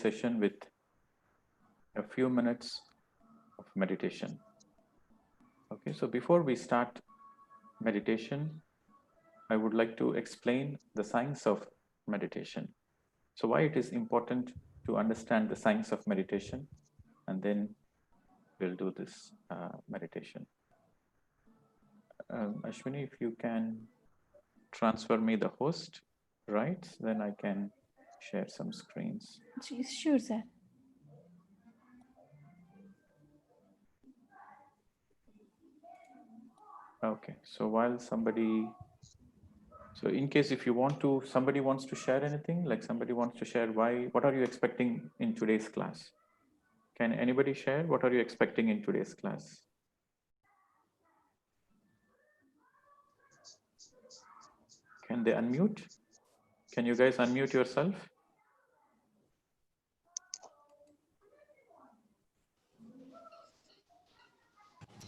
session with a few minutes of meditation. Okay, so before we start meditation, I would like to explain the science of meditation. So why it is important to understand the science of meditation, and then we'll do this meditation. Ashwini, if you can transfer me the host, right? Then I can share some screens. Sure, sir. Okay, so while somebody, so in case if you want to, somebody wants to share anything, like somebody wants to share what are you expecting in today's class? Can anybody share what are you expecting in today's class? Can they unmute? Can you guys unmute yourself?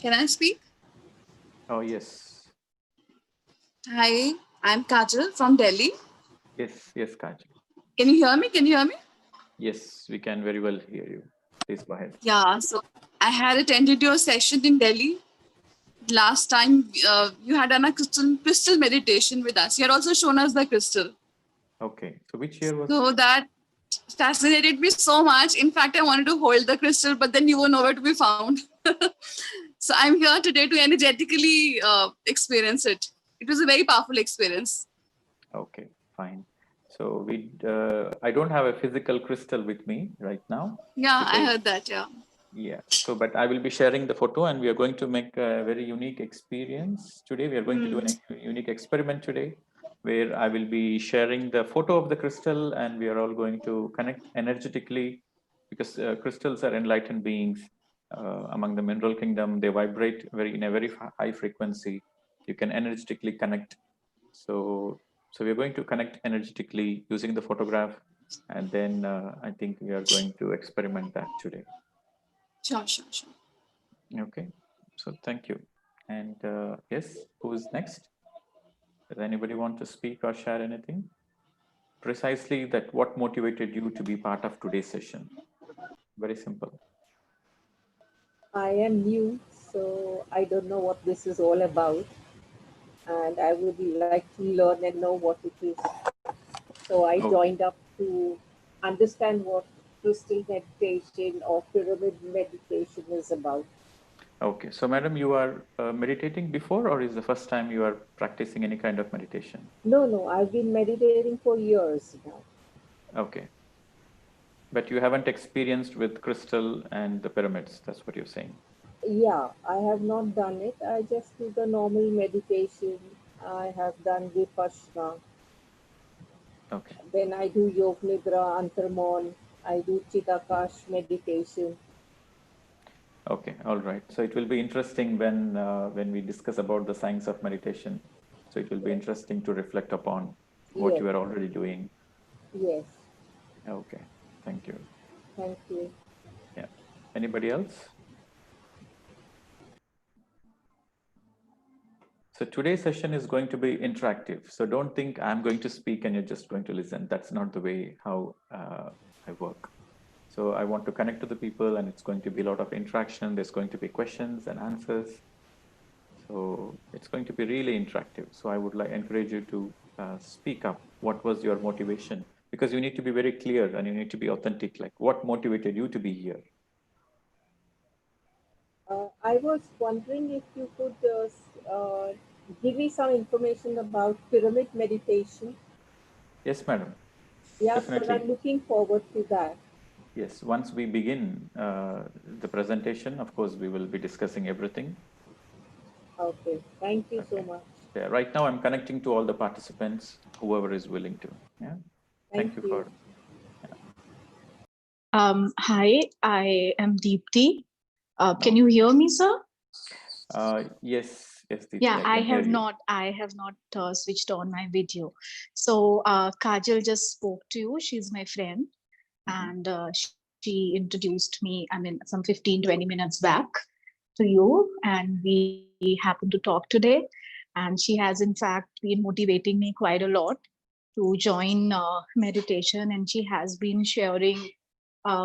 Can I speak? Oh, yes. Hi, I'm Kajal from Delhi. Yes, Kajal. Can you hear me? Can you hear me? Yes, we can very well hear you. Please go ahead. Yeah, so I had attended your session in Delhi. Last time you had done a crystal meditation with us. You had also shown us the crystal. Okay, so which year was So that fascinated me so much. In fact, I wanted to hold the crystal, but then you were nowhere to be found. So I'm here today to energetically experience it. It was a very powerful experience. Okay, fine. So I don't have a physical crystal with me right now. Yeah, because, I heard that. Yeah. Yeah. So, but I will be sharing the photo, and we are going to make a very unique experience today. We are going to do a unique experiment today, where I will be sharing the photo of the crystal, and we are all going to connect energetically, because crystals are enlightened beings. Among the mineral kingdom, they vibrate in a very high frequency. You can energetically connect. So we are going to connect energetically using the photograph, and then I think we are going to experiment that today. Sure. Okay, so thank you. And yes, who is next? Does anybody want to speak or share anything? Precisely that, what motivated you to be part of today's session? Very simple. I am new, so I don't know what this is all about, and I would like to learn and know what it is. So I joined up to understand what crystal meditation or pyramid meditation is about. Okay, so madam, you are meditating before, or is the first time you are practicing any kind of meditation? No, I've been meditating for years now. Okay, but you haven't experienced with crystal and the pyramids, that's what you're saying? Yeah, I have not done it. I just do the normal meditation. I have done Vipassana. Okay. Then I do Yog Nidra, Antarmon. I do Chitakash meditation. Okay, all right. So it will be interesting when we discuss about the science of meditation. So it will be interesting to reflect upon what you are already doing. Yes. Okay, thank you. Thank you. Yeah. Anybody else? So today's session is going to be interactive. So don't think I'm going to speak and you're just going to listen. That's not the way how I work. So I want to connect to the people, and it's going to be a lot of interaction. There's going to be questions and answers. So it's going to be really interactive. So I would encourage you to speak up. What was your motivation? Because you need to be very clear and you need to be authentic. Like, what motivated you to be here? I was wondering if you could give me some information about pyramid meditation. Yes, madam. Yeah, Definitely. so I'm looking forward to that. Yes, once we begin the presentation, of course, we will be discussing everything. Okay, thank you so much. Yeah, right now I'm connecting to all the participants, whoever is willing to. Yeah. Thank you for. Hi, I am Deepti. Can you hear me, sir? Yes, Deepti. Yeah, I have you. not switched on my video. So Kajal just spoke to you. She's my friend, and she introduced me, I mean, some 15-20 minutes back to you, and we happened to talk today. And she has, in fact, been motivating me quite a lot to join meditation, and she has been sharing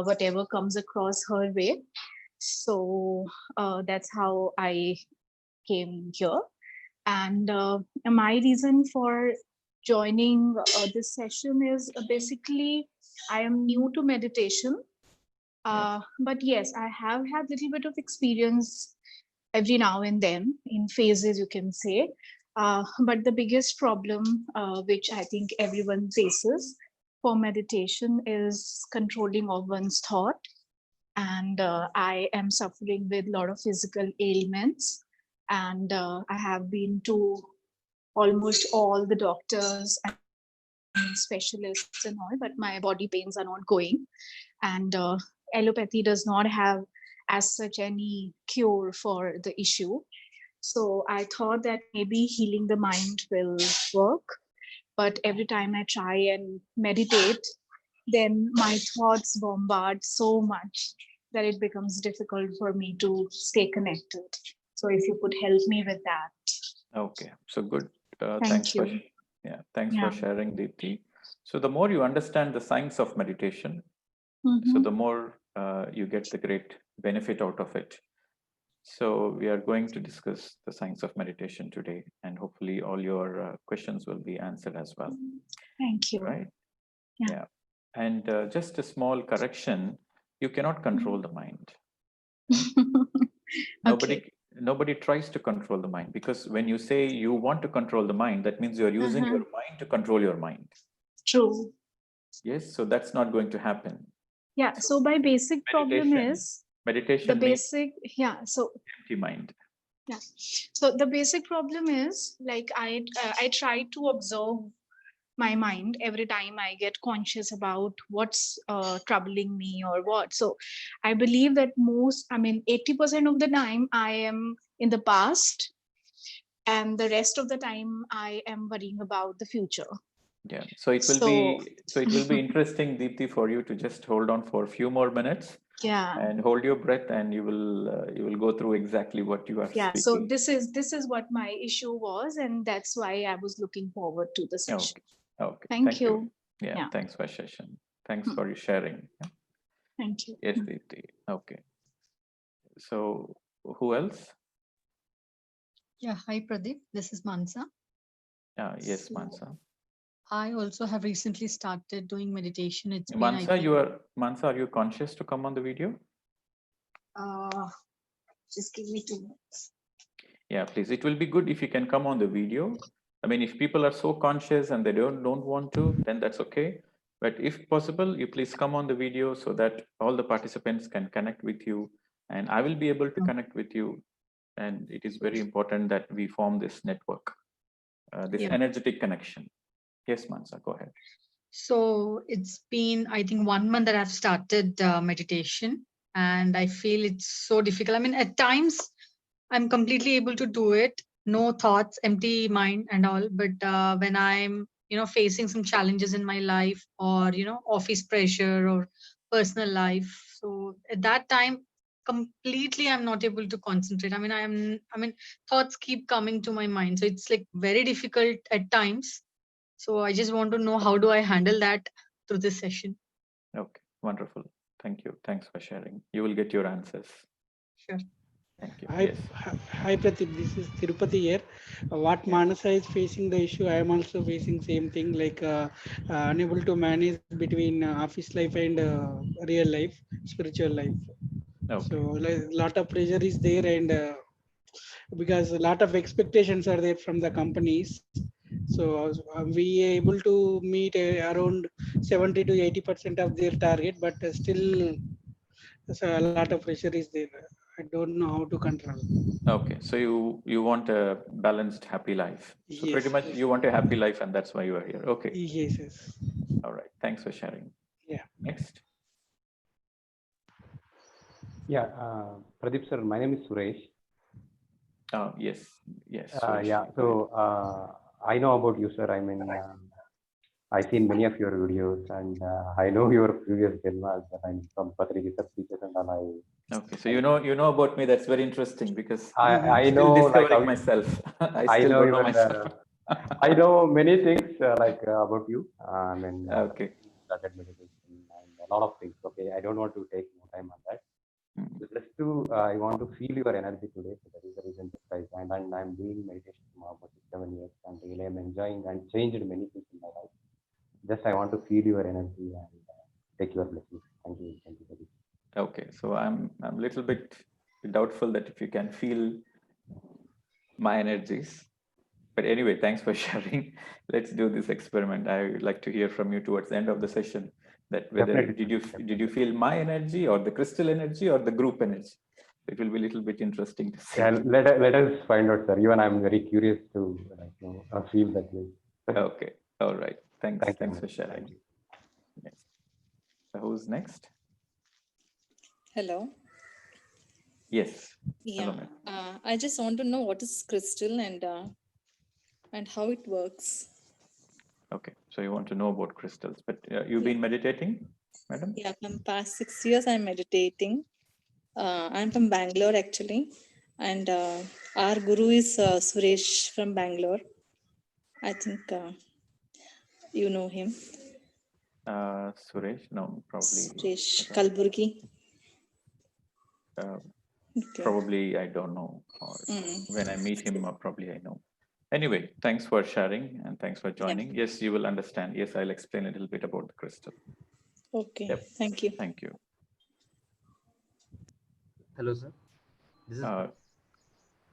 whatever comes across her way. So that's how I came here. And my reason for joining this session is basically I am new to meditation. But yes, I have had a little bit of experience every now and then in phases, you can say. But the biggest problem, which I think everyone faces for meditation, is controlling of one's thought. And I am suffering with a lot of physical ailments. And I have been to almost all the doctors and specialists and all, but my body pains are not going. And allopathy does not have as such any cure for the issue. So I thought that maybe healing the mind will work. But every time I try and meditate, then my thoughts bombard so much that it becomes difficult for me to stay connected. So if you could help me with that. Okay, so good. Thank you. Thanks for sharing, Deepti. So the more you understand the science of meditation, so the more you get the great benefit out of it. So we are going to discuss the science of meditation today, and hopefully all your questions will be answered as well. Thank you. Right? Yeah. And just a small correction, you cannot control the mind. Nobody tries to control the mind, because when you say you want to control the mind, that means you're using your mind to control your mind. True. Yes, so that's not going to happen. Yeah, so my basic problem is meditation the basic, so empty mind. Yeah, so the basic problem is like I try to observe my mind every time I get conscious about what's troubling me or what. So I believe that 80% of the time I am in the past, and the rest of the time I am worrying about the future. Yeah, so it will be interesting, Deepti, for you to just hold on for a few more minutes. Yeah. And hold your breath, and you will go through exactly what you are speaking. So this is what my issue was, and that's why I was looking forward to the session. Okay. Thank you. Yeah, thanks for session. Thanks for your sharing. Thank you. Yes, Deepti. Okay. So who else? Yeah, hi Pradeep. This is Mansa. Yes, Mansa. I also have recently started doing meditation. It's Mansa, are you conscious to come on the video? Just give me 2 minutes. Yeah, please. It will be good if you can come on the video. I mean, if people are so conscious and they don't want to, then that's okay. But if possible, you please come on the video so that all the participants can connect with you, and I will be able to connect with you. And it is very important that we form this network, this energetic connection. Yes, Mansa, go ahead. So it's been, I think, 1 month that I've started meditation, and I feel it's so difficult. I mean, at times I'm completely able to do it, no thoughts, empty mind and all. But when I'm, facing some challenges in my life, or, office pressure or personal life, so at that time, completely I'm not able to concentrate. I mean, thoughts keep coming to my mind. So it's like very difficult at times. So I just want to know, how do I handle that through this session? Okay, wonderful. Thank you. Thanks for sharing. You will get your answers. Sure. Thank you. Hi Pradeep, this is Tirupati here. What Manasa is facing the issue, I am also facing same thing, like unable to manage between office life and real life, spiritual life. Okay. So like, lot of pressure is there, and because a lot of expectations are there from the companies. So we are able to meet around 70 to 80% of their target, but still a lot of pressure is there. I don't know how to control. Okay, so you want a balanced, happy life. So Yes, pretty much yes. you want a happy life, and that's why you are here. Okay. Yes. All right. Thanks for sharing. Yeah. Next. Yeah, Pradeep sir, my name is Suresh. Yes. Suresh. Yeah, so I know about you, sir. I mean, I've seen many of your videos, and I know your previous Janmas, and from Patriki sir speeches and all. Okay, so you know about me. That's very interesting, because I I'm know, still discovering like, myself. I still know don't know even myself. I know many things about you. I mean, okay. started meditation, and lot of things. Okay, I don't want to take more time on that. So just to, I want to feel your energy today. So that is the reason just I joined, and I'm doing meditation for about 6-7 years, and really I'm enjoying and changed many things in my life. Just I want to feel your energy and take your blessings. Thank you. Thank you very much. Okay, so I'm a little bit doubtful that if you can feel my energies. But anyway, thanks for sharing. Let's do this experiment. I would like to hear from you towards the end of the session that whether Definitely. did you feel my energy or the crystal energy or the group energy? It will be a little bit interesting to see. Yeah, let us find out, sir. Even I'm very curious to feel that way. Okay, all right. Thanks. Thank you. Thanks for sharing. Thank you. Yes. So who's next? Hello. Yes. Yeah. Hello, ma'am. I just want to know what is crystal and how it works. Okay, so you want to know about crystals, but you've been meditating, madam? Yeah, from past 6 years I'm meditating. I'm from Bangalore actually, and our guru is Suresh from Bangalore. I think you know him. Suresh? No, probably. Suresh Kalburgi. Okay. Probably I don't know, or when I meet him, probably I know. Anyway, thanks for sharing and thanks for joining. Yes, you will understand. Yes, I'll explain a little bit about the crystal. Okay. Yep. Thank you. Thank you. Hello, sir. This is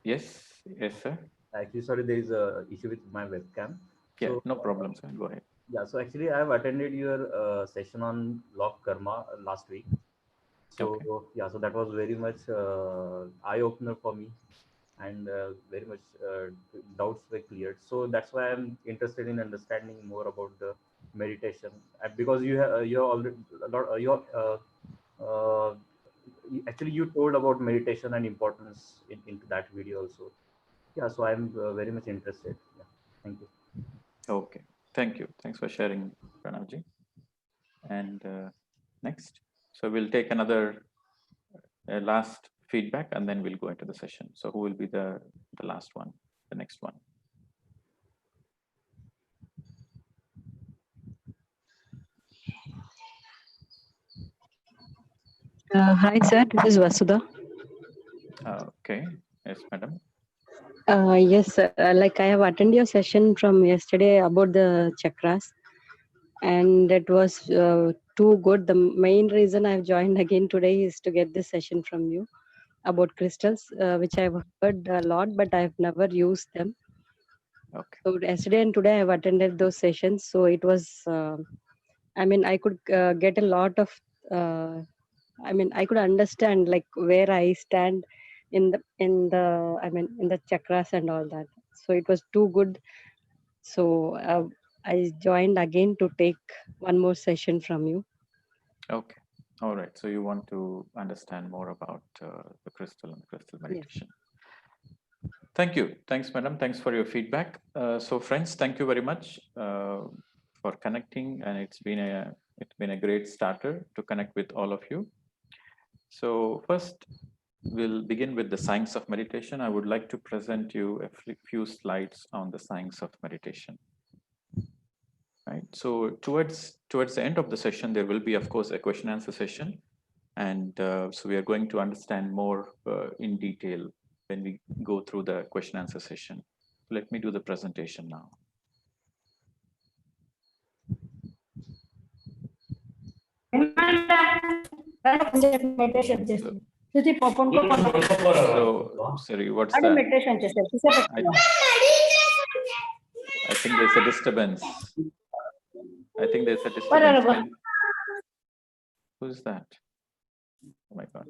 Yes, sir. actually, sorry, there is a issue with my webcam. Yeah, So, no problem, sir. Go ahead. yeah, so actually, I have attended your session on Lock Karma last week. So, Okay. yeah, so that was very much eye opener for me, and very much doubts were cleared. So that's why I'm interested in understanding more about the meditation, because you have you're already a lot uh, actually you told about meditation and importance into that video also. Yeah, so I'm very much interested. Yeah, thank you. Okay. Thank you. Thanks for sharing, Pranavji. And next. So we'll take another last feedback and then we'll go into the session. So who will be the last one, the next one? Hi, sir. This is Vasudha. Okay. Yes, madam. Yes, sir. Like I have attended your session from yesterday about the chakras, and it was too good. The main reason I've joined again today is to get this session from you about crystals, which I've heard a lot, but I've never used them. Okay. So yesterday and today I've attended those sessions. So it was, I mean, I could get a lot of, I could understand like where I stand in the in the chakras and all that. So it was too good. So I joined again to take one more session from you. Okay. All right. So you want to understand more about the crystal and crystal meditation. Yes. Thank you. Thanks, madam. Thanks for your feedback. So friends, thank you very much for connecting, and it's been a great starter to connect with all of you. So first, we'll begin with the science of meditation. I would like to present you a few slides on the science of meditation. Right. So towards the end of the session, there will be, of course, a question answer session, and so we are going to understand more in detail when we go through the question answer session. Let me do the presentation now. So, sorry, what's that? I think there's a disturbance. Who's that? Oh my God.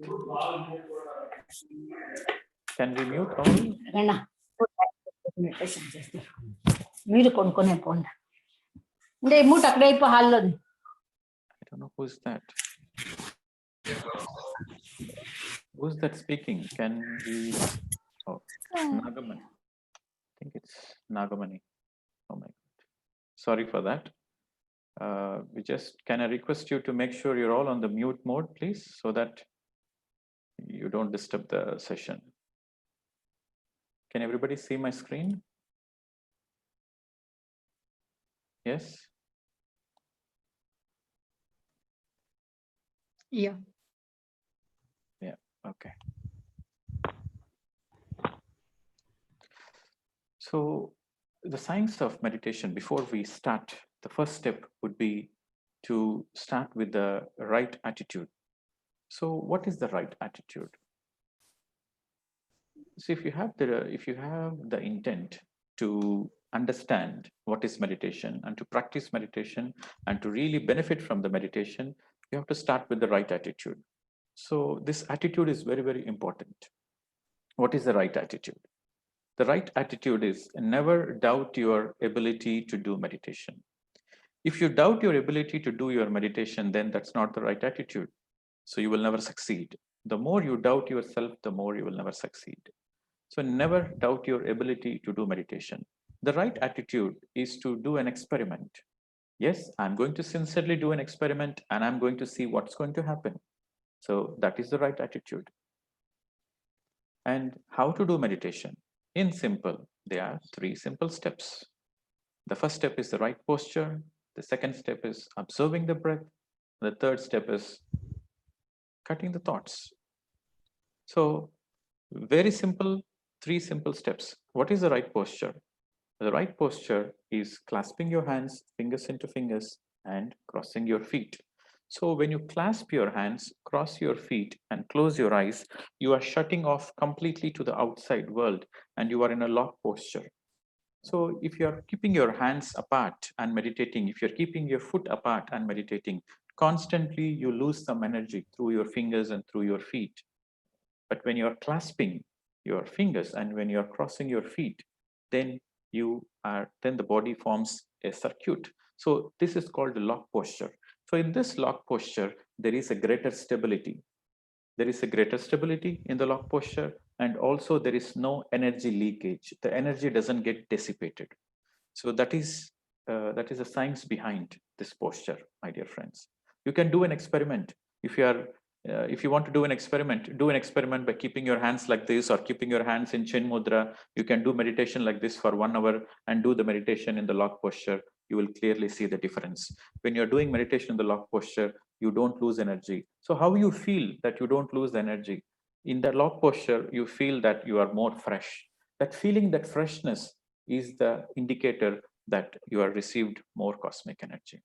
Can we mute all? మీరు కొనుక్కొనే పోండి అంటే మూట అక్కడ అయిపో హాల్లో I don't know who's that. Who's that speaking? Can we? Oh, Nagamani. I think it's Nagamani. Oh my God. Sorry for that. Can I request you to make sure you're all on the mute mode, please, so that you don't disturb the session. Can everybody see my screen? Yes. Yeah. Yeah. Okay. So the science of meditation, before we start, the first step would be to start with the right attitude. So what is the right attitude? So if you have the intent to understand what is meditation and to practice meditation and to really benefit from the meditation, you have to start with the right attitude. So this attitude is very, very important. What is the right attitude? The right attitude is never doubt your ability to do meditation. If you doubt your ability to do your meditation, then that's not the right attitude. So you will never succeed. The more you doubt yourself, the more you will never succeed. So never doubt your ability to do meditation. The right attitude is to do an experiment. Yes, I'm going to sincerely do an experiment and I'm going to see what's going to happen. So that is the right attitude. And how to do meditation? In simple, there are 3 simple steps. The first step is the right posture. The second step is observing the breath. The third step is cutting the thoughts. So very simple, 3 simple steps. What is the right posture? The right posture is clasping your hands, fingers into fingers, and crossing your feet. So when you clasp your hands, cross your feet, and close your eyes, you are shutting off completely to the outside world and you are in a lock posture. So if you're keeping your hands apart and meditating, if you're keeping your foot apart and meditating, constantly you lose some energy through your fingers and through your feet. But when you're clasping your fingers and when you're crossing your feet, then the body forms a circuit. So this is called the lock posture. So in this lock posture, there is a greater stability. There is a greater stability in the lock posture, and also there is no energy leakage. The energy doesn't get dissipated. So that is the science behind this posture, my dear friends. You can do an experiment. If you want to do an experiment by keeping your hands like this or keeping your hands in chin mudra. You can do meditation like this for 1 hour and do the meditation in the lock posture. You will clearly see the difference. When you're doing meditation in the lock posture, you don't lose energy. So how you feel that you don't lose the energy? In the lock posture, you feel that you are more fresh. That feeling, that freshness is the indicator that you are received more cosmic energy.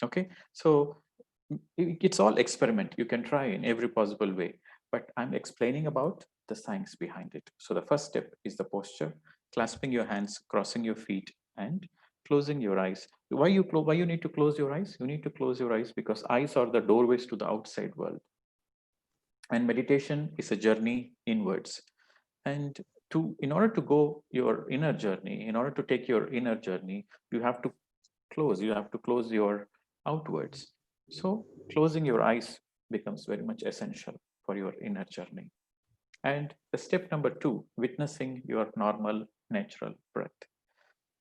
Okay, so it's all experiment. You can try in every possible way, but I'm explaining about the science behind it. So the first step is the posture, clasping your hands, crossing your feet, and closing your eyes. Why you need to close your eyes? You need to close your eyes because eyes are the doorways to the outside world. And meditation is a journey inwards. And in order to go your inner journey, in order to take your inner journey, you have to close your outwards. So closing your eyes becomes very much essential for your inner journey. And the step number 2, witnessing your normal natural breath.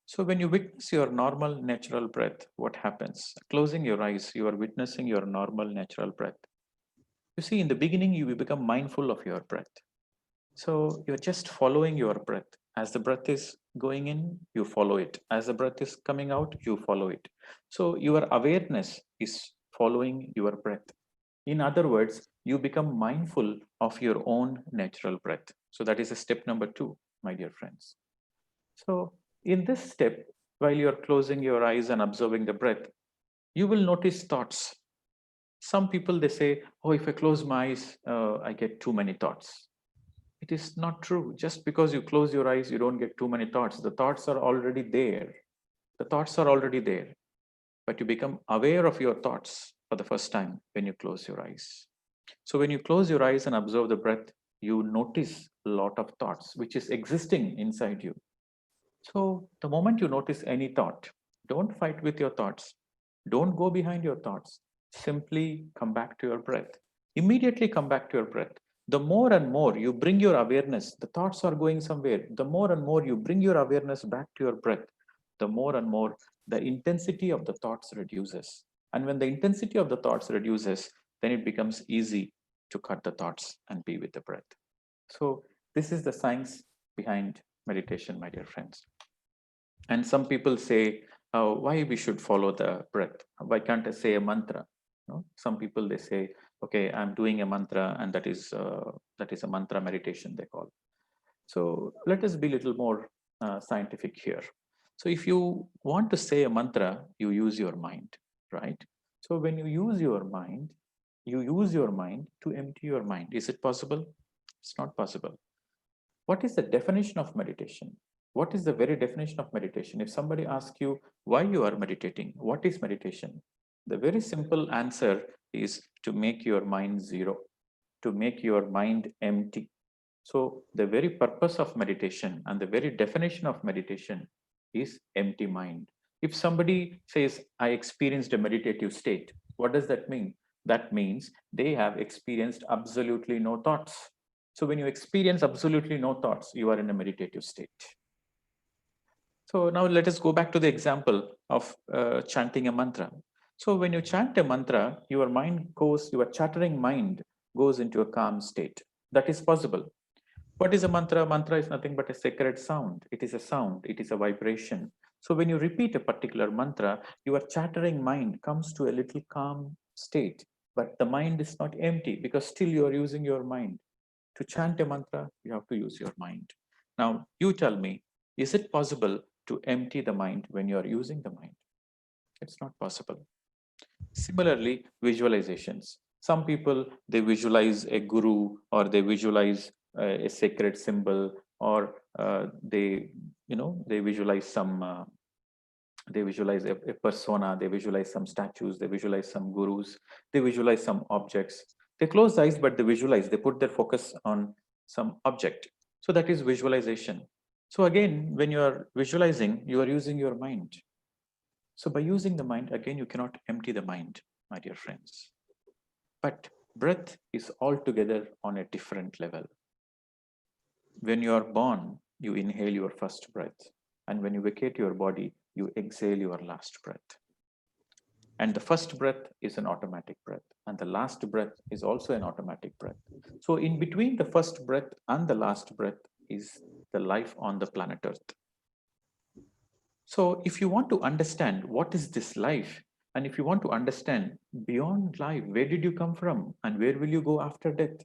So when you witness your normal natural breath, what happens? Closing your eyes, you are witnessing your normal natural breath. You see, in the beginning, you will become mindful of your breath. So you're just following your breath. As the breath is going in, you follow it. As the breath is coming out, you follow it. So your awareness is following your breath. In other words, you become mindful of your own natural breath. So that is a step number 2, my dear friends. So in this step, while you're closing your eyes and observing the breath, you will notice thoughts. Some people, they say, oh, if I close my eyes, I get too many thoughts. It is not true. Just because you close your eyes, you don't get too many thoughts. The thoughts are already there. The thoughts are already there. But you become aware of your thoughts for the first time when you close your eyes. So when you close your eyes and observe the breath, you notice a lot of thoughts which is existing inside you. So the moment you notice any thought, don't fight with your thoughts. Don't go behind your thoughts. Simply come back to your breath. Immediately come back to your breath. The more and more you bring your awareness, the thoughts are going somewhere. The more and more you bring your awareness back to your breath, the more and more the intensity of the thoughts reduces. And when the intensity of the thoughts reduces, then it becomes easy to cut the thoughts and be with the breath. So this is the science behind meditation, my dear friends. And some people say, why we should follow the breath? Why can't I say a mantra? No? Some people, they say, Okay, I'm doing a mantra, and that is a mantra meditation, they call. So let us be a little more scientific here. So if you want to say a mantra, you use your mind, right? So when you use your mind to empty your mind. Is it possible? It's not possible. What is the definition of meditation? What is the very definition of meditation? If somebody asks you why you are meditating, what is meditation? The very simple answer is to make your mind zero, to make your mind empty. So the very purpose of meditation and the very definition of meditation is empty mind. If somebody says, I experienced a meditative state, what does that mean? That means they have experienced absolutely no thoughts. So when you experience absolutely no thoughts, you are in a meditative state. So now let us go back to the example of chanting a mantra. So when you chant a mantra, your chattering mind goes into a calm state. That is possible. What is a mantra? Mantra is nothing but a sacred sound. It is a sound, it is a vibration. So when you repeat a particular mantra, your chattering mind comes to a little calm state, but the mind is not empty because still you are using your mind. To chant a mantra, you have to use your mind. Now, you tell me, is it possible to empty the mind when you are using the mind? It's not possible. Similarly, visualizations. Some people, they visualize a guru, or they visualize a sacred symbol, or they visualize a persona, they visualize some statues, they visualize some gurus, they visualize some objects. They close the eyes, but they visualize, they put their focus on some object. So that is visualization. So again, when you are visualizing, you are using your mind. So by using the mind, again, you cannot empty the mind, my dear friends. But breath is altogether on a different level. When you are born, you inhale your first breath. And when you vacate your body, you exhale your last breath. And the first breath is an automatic breath. And the last breath is also an automatic breath. So in between the first breath and the last breath is the life on the planet Earth. So if you want to understand what is this life, and if you want to understand beyond life, where did you come from and where will you go after death?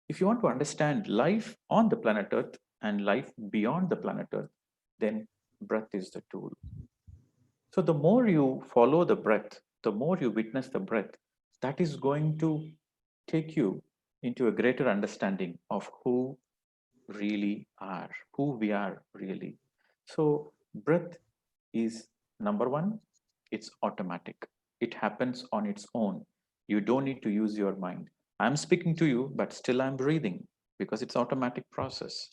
If you want to understand life on the planet Earth and life beyond the planet Earth, then breath is the tool. So the more you follow the breath, the more you witness the breath, that is going to take you into a greater understanding of who really are, who we are really. So breath is number one, it's automatic. It happens on its own. You don't need to use your mind. I'm speaking to you, but still I'm breathing because it's automatic process.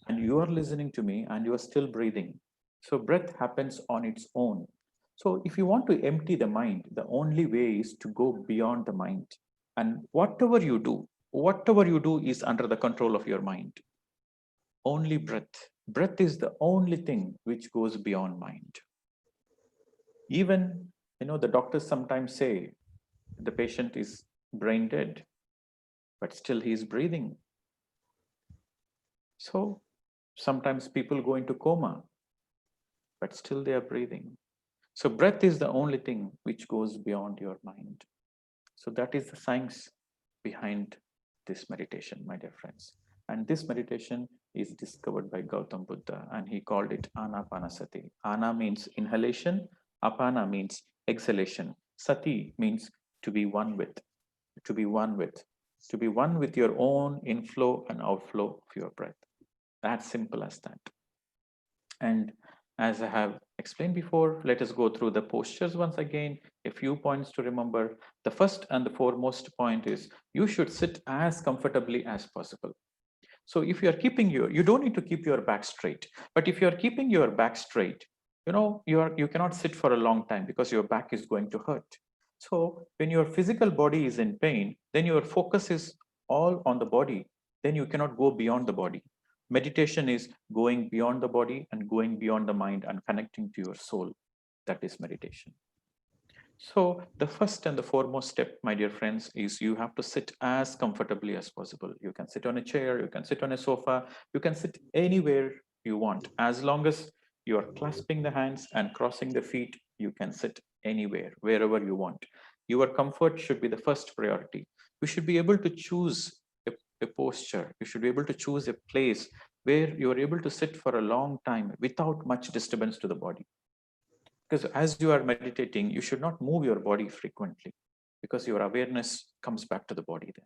And you are listening to me and you are still breathing. So breath happens on its own. So if you want to empty the mind, the only way is to go beyond the mind. And whatever you do is under the control of your mind. Only breath. Breath is the only thing which goes beyond mind. Even, the doctors sometimes say the patient is brain dead, but still he is breathing. So sometimes people go into coma, but still they are breathing. So breath is the only thing which goes beyond your mind. So that is the science behind this meditation, my dear friends. And this meditation is discovered by Gautam Buddha, and he called it Anapanasati. Ana means inhalation, apana means exhalation. Sati means to be one with, to be one with, to be one with your own inflow and outflow of your breath. That's simple as that. And as I have explained before, let us go through the postures once again. A few points to remember. The first and the foremost point is you should sit as comfortably as possible. So if you are keeping you don't need to keep your back straight, but if you are keeping your back straight, you cannot sit for a long time because your back is going to hurt. So when your physical body is in pain, then your focus is all on the body. Then you cannot go beyond the body. Meditation is going beyond the body and going beyond the mind and connecting to your soul. That is meditation. So the first and the foremost step, my dear friends, is you have to sit as comfortably as possible. You can sit on a chair, you can sit on a sofa, you can sit anywhere you want. As long as you are clasping the hands and crossing the feet, you can sit anywhere, wherever you want. Your comfort should be the first priority. You should be able to choose a posture. You should be able to choose a place where you are able to sit for a long time without much disturbance to the body. Because as you are meditating, you should not move your body frequently, because your awareness comes back to the body then.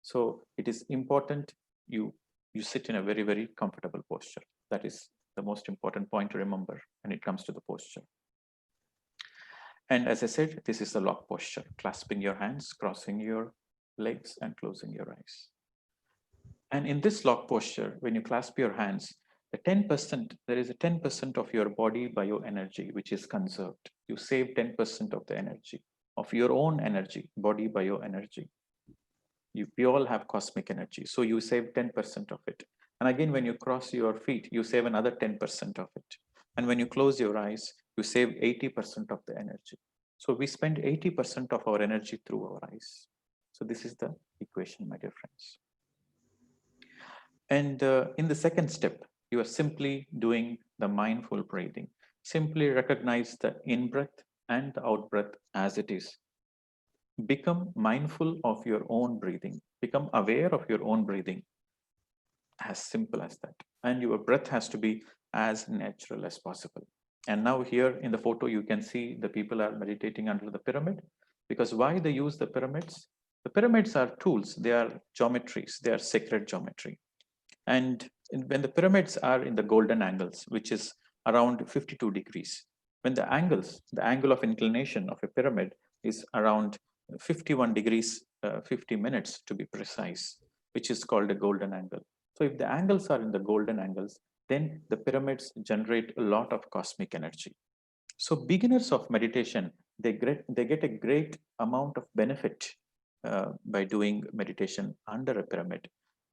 So it is important you sit in a very, very comfortable posture. That is the most important point to remember when it comes to the posture. And as I said, this is the lock posture, clasping your hands, crossing your legs and closing your eyes. And in this lock posture, when you clasp your hands, the 10%, there is a 10% of your body bioenergy which is conserved. You save 10% of the energy, of your own energy, body bioenergy. We all have cosmic energy, so you save 10% of it. And again, when you cross your feet, you save another 10% of it. And when you close your eyes, you save 80% of the energy. So we spend 80% of our energy through our eyes. So this is the equation, my dear friends. And in the second step, you are simply doing the mindful breathing. Simply recognize the in-breath and the out-breath as it is. Become mindful of your own breathing. Become aware of your own breathing. As simple as that. And your breath has to be as natural as possible. And now here in the photo, you can see the people are meditating under the pyramid. Because why they use the pyramids? The pyramids are tools. They are geometries. They are sacred geometry. And when the pyramids are in the golden angles, which is around 52 degrees, when the angle of inclination of a pyramid is around 51 degrees, 50 minutes to be precise, which is called a golden angle. So if the angles are in the golden angles, then the pyramids generate a lot of cosmic energy. So beginners of meditation, they get a great amount of benefit by doing meditation under a pyramid.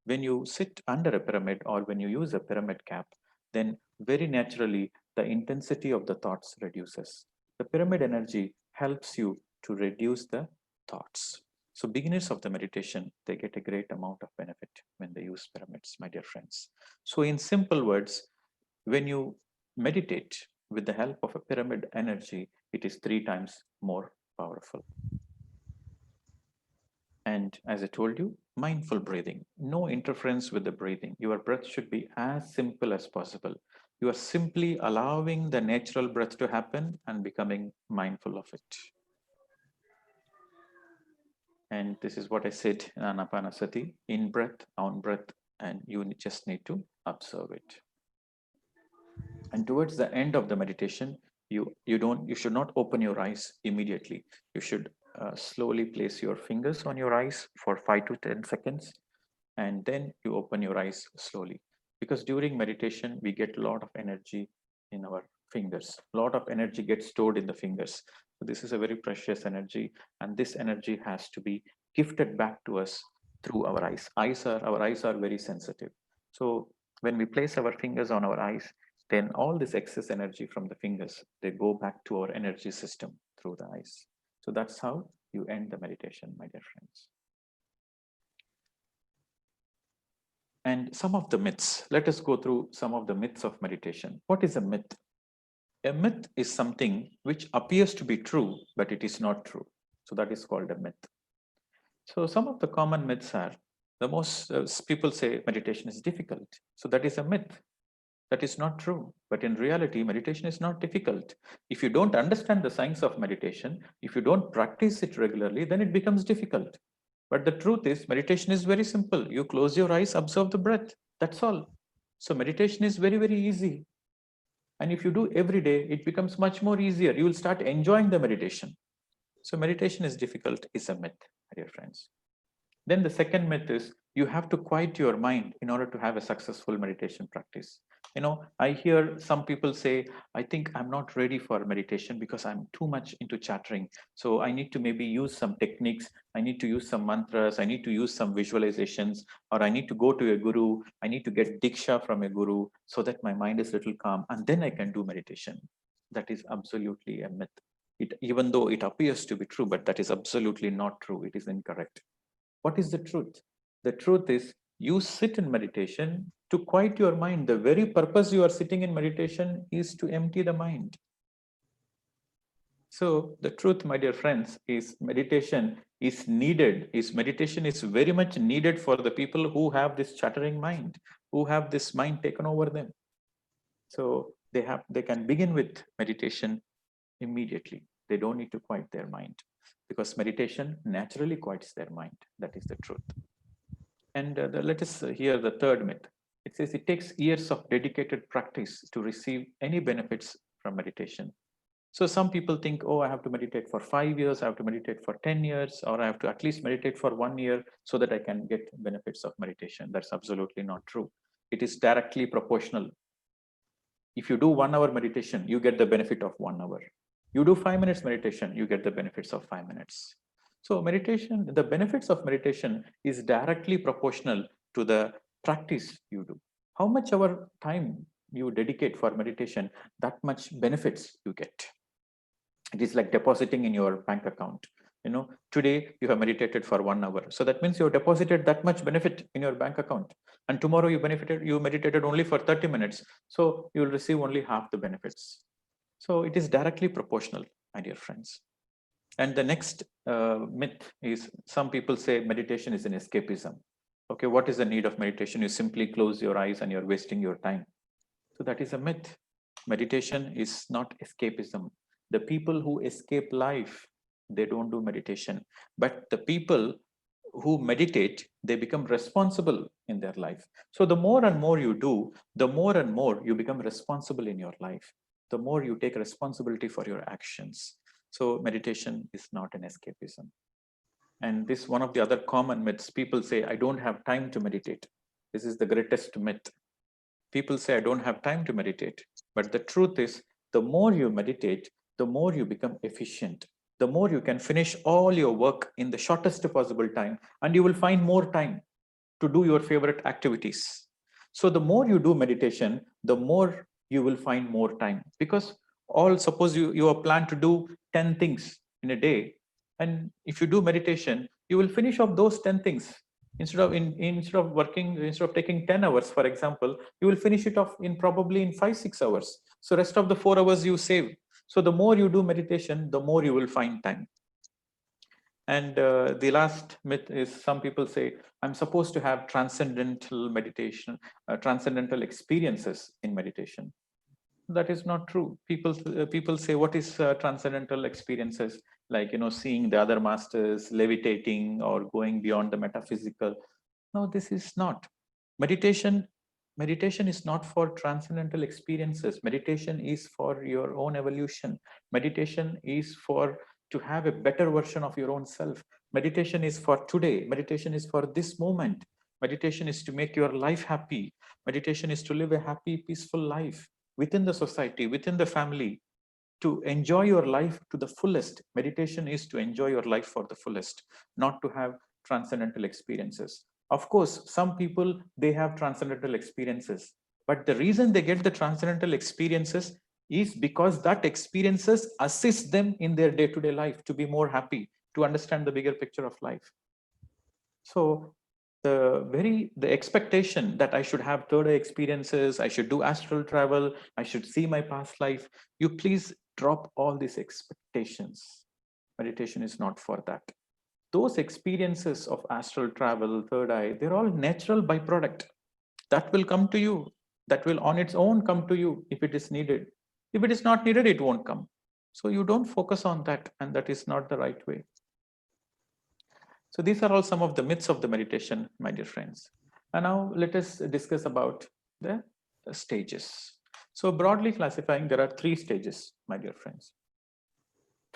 When you sit under a pyramid or when you use a pyramid cap, then very naturally the intensity of the thoughts reduces. The pyramid energy helps you to reduce the thoughts. So beginners of the meditation, they get a great amount of benefit when they use pyramids, my dear friends. So in simple words, when you meditate with the help of a pyramid energy, it is 3 times more powerful. And as I told you, mindful breathing, no interference with the breathing. Your breath should be as simple as possible. You are simply allowing the natural breath to happen and becoming mindful of it. And this is what I said in Anapanasati, in breath, on breath, and you just need to observe it. And towards the end of the meditation, you should not open your eyes immediately. You should slowly place your fingers on your eyes for 5 to 10 seconds, and then you open your eyes slowly. Because during meditation, we get a lot of energy in our fingers. A lot of energy gets stored in the fingers. So this is a very precious energy, and this energy has to be gifted back to us through our eyes. Our eyes are very sensitive. So when we place our fingers on our eyes, then all this excess energy from the fingers, they go back to our energy system through the eyes. So that's how you end the meditation, my dear friends. And some of the myths, let us go through some of the myths of meditation. What is a myth? A myth is something which appears to be true, but it is not true. So that is called a myth. So some of the common myths are, the most people say meditation is difficult. So that is a myth. That is not true. But in reality, meditation is not difficult. If you don't understand the science of meditation, if you don't practice it regularly, then it becomes difficult. But the truth is, meditation is very simple. You close your eyes, observe the breath. That's all. So meditation is very, very easy. And if you do every day, it becomes much more easier. You will start enjoying the meditation. So meditation is difficult is a myth, my dear friends. Then the second myth is you have to quiet your mind in order to have a successful meditation practice. You know, I hear some people say, I think I'm not ready for meditation because I'm too much into chattering. So I need to maybe use some techniques. I need to use some mantras. I need to use some visualizations, or I need to go to a guru. I need to get diksha from a guru so that my mind is a little calm, and then I can do meditation. That is absolutely a myth. Even though it appears to be true, but that is absolutely not true. It is incorrect. What is the truth? The truth is you sit in meditation to quiet your mind. The very purpose you are sitting in meditation is to empty the mind. So the truth, my dear friends, is meditation is needed, meditation is very much needed for the people who have this chattering mind, who have this mind taken over them. So they can begin with meditation immediately. They don't need to quiet their mind, because meditation naturally quiets their mind. That is the truth. And let us hear the third myth. It says it takes years of dedicated practice to receive any benefits from meditation. So some people think, oh, I have to meditate for 5 years, I have to meditate for 10 years, or I have to at least meditate for 1 year so that I can get benefits of meditation. That's absolutely not true. It is directly proportional. If you do 1 hour meditation, you get the benefit of 1 hour. You do 5 minutes meditation, you get the benefits of 5 minutes. So meditation, the benefits of meditation is directly proportional to the practice you do. How much our time you dedicate for meditation, that much benefits you get. It is like depositing in your bank account. Today you have meditated for 1 hour. So that means you have deposited that much benefit in your bank account. And tomorrow you meditated only for 30 minutes. So you will receive only half the benefits. So it is directly proportional, my dear friends. And the next myth is, some people say meditation is an escapism. Okay, what is the need of meditation? You simply close your eyes and you're wasting your time. So that is a myth. Meditation is not escapism. The people who escape life, they don't do meditation. But the people who meditate, they become responsible in their life. So the more and more you do, the more and more you become responsible in your life. The more you take responsibility for your actions. So meditation is not an escapism. And this one of the other common myths. People say, I don't have time to meditate. This is the greatest myth. People say, I don't have time to meditate. But the truth is, the more you meditate, the more you become efficient. The more you can finish all your work in the shortest possible time, and you will find more time to do your favorite activities. So the more you do meditation, the more you will find more time. Because suppose you are planned to do 10 things in a day, and if you do meditation, you will finish off those 10 things. Instead of taking 10 hours, for example, you will finish it off probably in 5-6 hours. So rest of the 4 hours you save. So the more you do meditation, the more you will find time. And the last myth is, some people say, I'm supposed to have transcendental meditation, transcendental experiences in meditation. That is not true. People say, what is transcendental experiences? Like, seeing the other masters, levitating, or going beyond the metaphysical. No, this is not. Meditation is not for transcendental experiences. Meditation is for your own evolution. Meditation is to have a better version of your own self. Meditation is for today. Meditation is for this moment. Meditation is to make your life happy. Meditation is to live a happy, peaceful life within the society, within the family, to enjoy your life to the fullest. Meditation is to enjoy your life for the fullest, not to have transcendental experiences. Of course, some people, they have transcendental experiences, but the reason they get the transcendental experiences is because that experiences assist them in their day-to-day life to be more happy, to understand the bigger picture of life. So the expectation that I should have third-eye experiences, I should do astral travel, I should see my past life, you please drop all these expectations. Meditation is not for that. Those experiences of astral travel, third eye, they're all natural byproduct. That will come to you. That will on its own come to you if it is needed. If it is not needed, it won't come. So you don't focus on that, and that is not the right way. So these are all some of the myths of the meditation, my dear friends. And now let us discuss about the stages. So broadly classifying, there are 3 stages, my dear friends.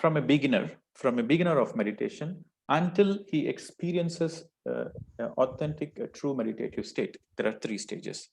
From a beginner of meditation until he experiences authentic, true meditative state, there are 3 stages.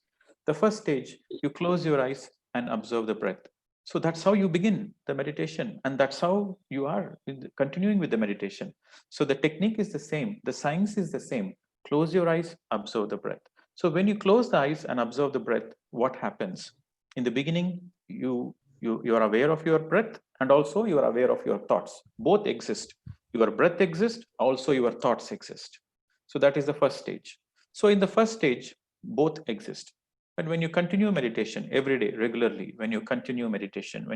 The first stage, you close your eyes and observe the breath. So that's how you begin the meditation, and that's how you are continuing with the meditation. So the technique is the same, the science is the same. Close your eyes, observe the breath. So when you close the eyes and observe the breath, what happens? In the beginning, you are aware of your breath, and also you are aware of your thoughts. Both exist. Your breath exists, also your thoughts exist. So that is the first stage. So in the first stage, both exist. But when you continue meditation every day, regularly, when you continue meditation,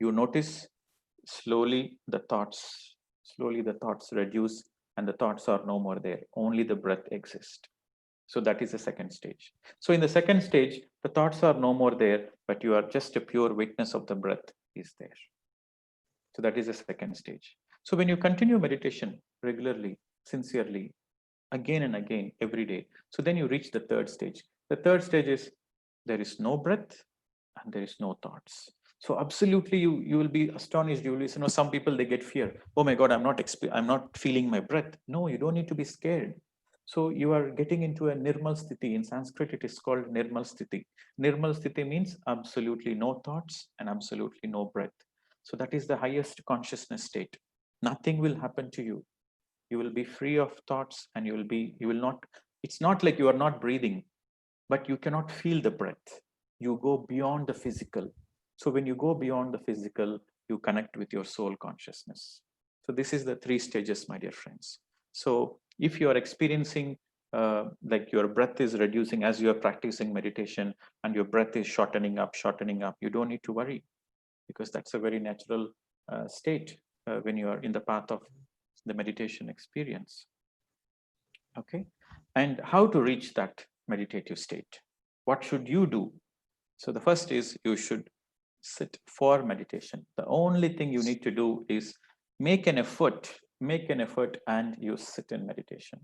you notice slowly the thoughts Slowly the thoughts reduce and the thoughts are no more there. Only the breath exists. So that is the second stage. So in the second stage, the thoughts are no more there, but you are just a pure witness of the breath is there. So that is the second stage. So when you continue meditation regularly, sincerely, again and again, every day, so then you reach the third stage. The third stage is there is no breath and there is no thoughts. So absolutely, you will be astonished. You will, some people they get fear. Oh my God, I'm not feeling my breath. No, you don't need to be scared. So you are getting into a nirmal sthiti. In Sanskrit, it is called nirmal sthiti. Nirmal sthiti means absolutely no thoughts and absolutely no breath. So that is the highest consciousness state. Nothing will happen to you. You will be free of thoughts and you will not, it's not like you are not breathing, but you cannot feel the breath. You go beyond the physical. So when you go beyond the physical, you connect with your soul consciousness. So this is the 3 stages, my dear friends. So if you are experiencing like your breath is reducing as you are practicing meditation and your breath is shortening up, you don't need to worry, because that's a very natural state when you are in the path of the meditation experience. Okay, and how to reach that meditative state? What should you do? So the first is you should sit for meditation. The only thing you need to do is make an effort, and you sit in meditation.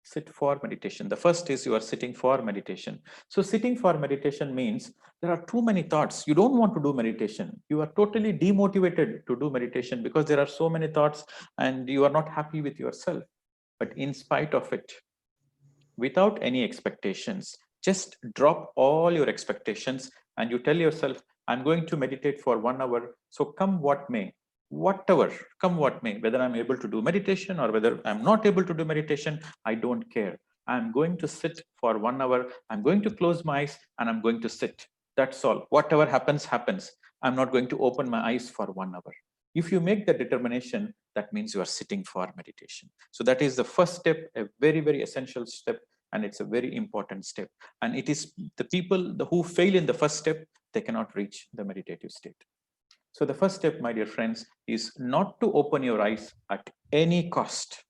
Sit for meditation. The first is you are sitting for meditation. So sitting for meditation means there are too many thoughts. You don't want to do meditation. You are totally demotivated to do meditation because there are so many thoughts and you are not happy with yourself. But in spite of it, without any expectations, just drop all your expectations and you tell yourself, I'm going to meditate for 1 hour. So come what may, whatever, come what may, whether I'm able to do meditation or whether I'm not able to do meditation, I don't care. I'm going to sit for 1 hour. I'm going to close my eyes and I'm going to sit. That's all. Whatever happens, happens. I'm not going to open my eyes for 1 hour. If you make the determination, that means you are sitting for meditation. So that is the first step, a very, very essential step, and it's a very important step. And it is the people who fail in the first step, they cannot reach the meditative state. So the first step, my dear friends, is not to open your eyes at any cost.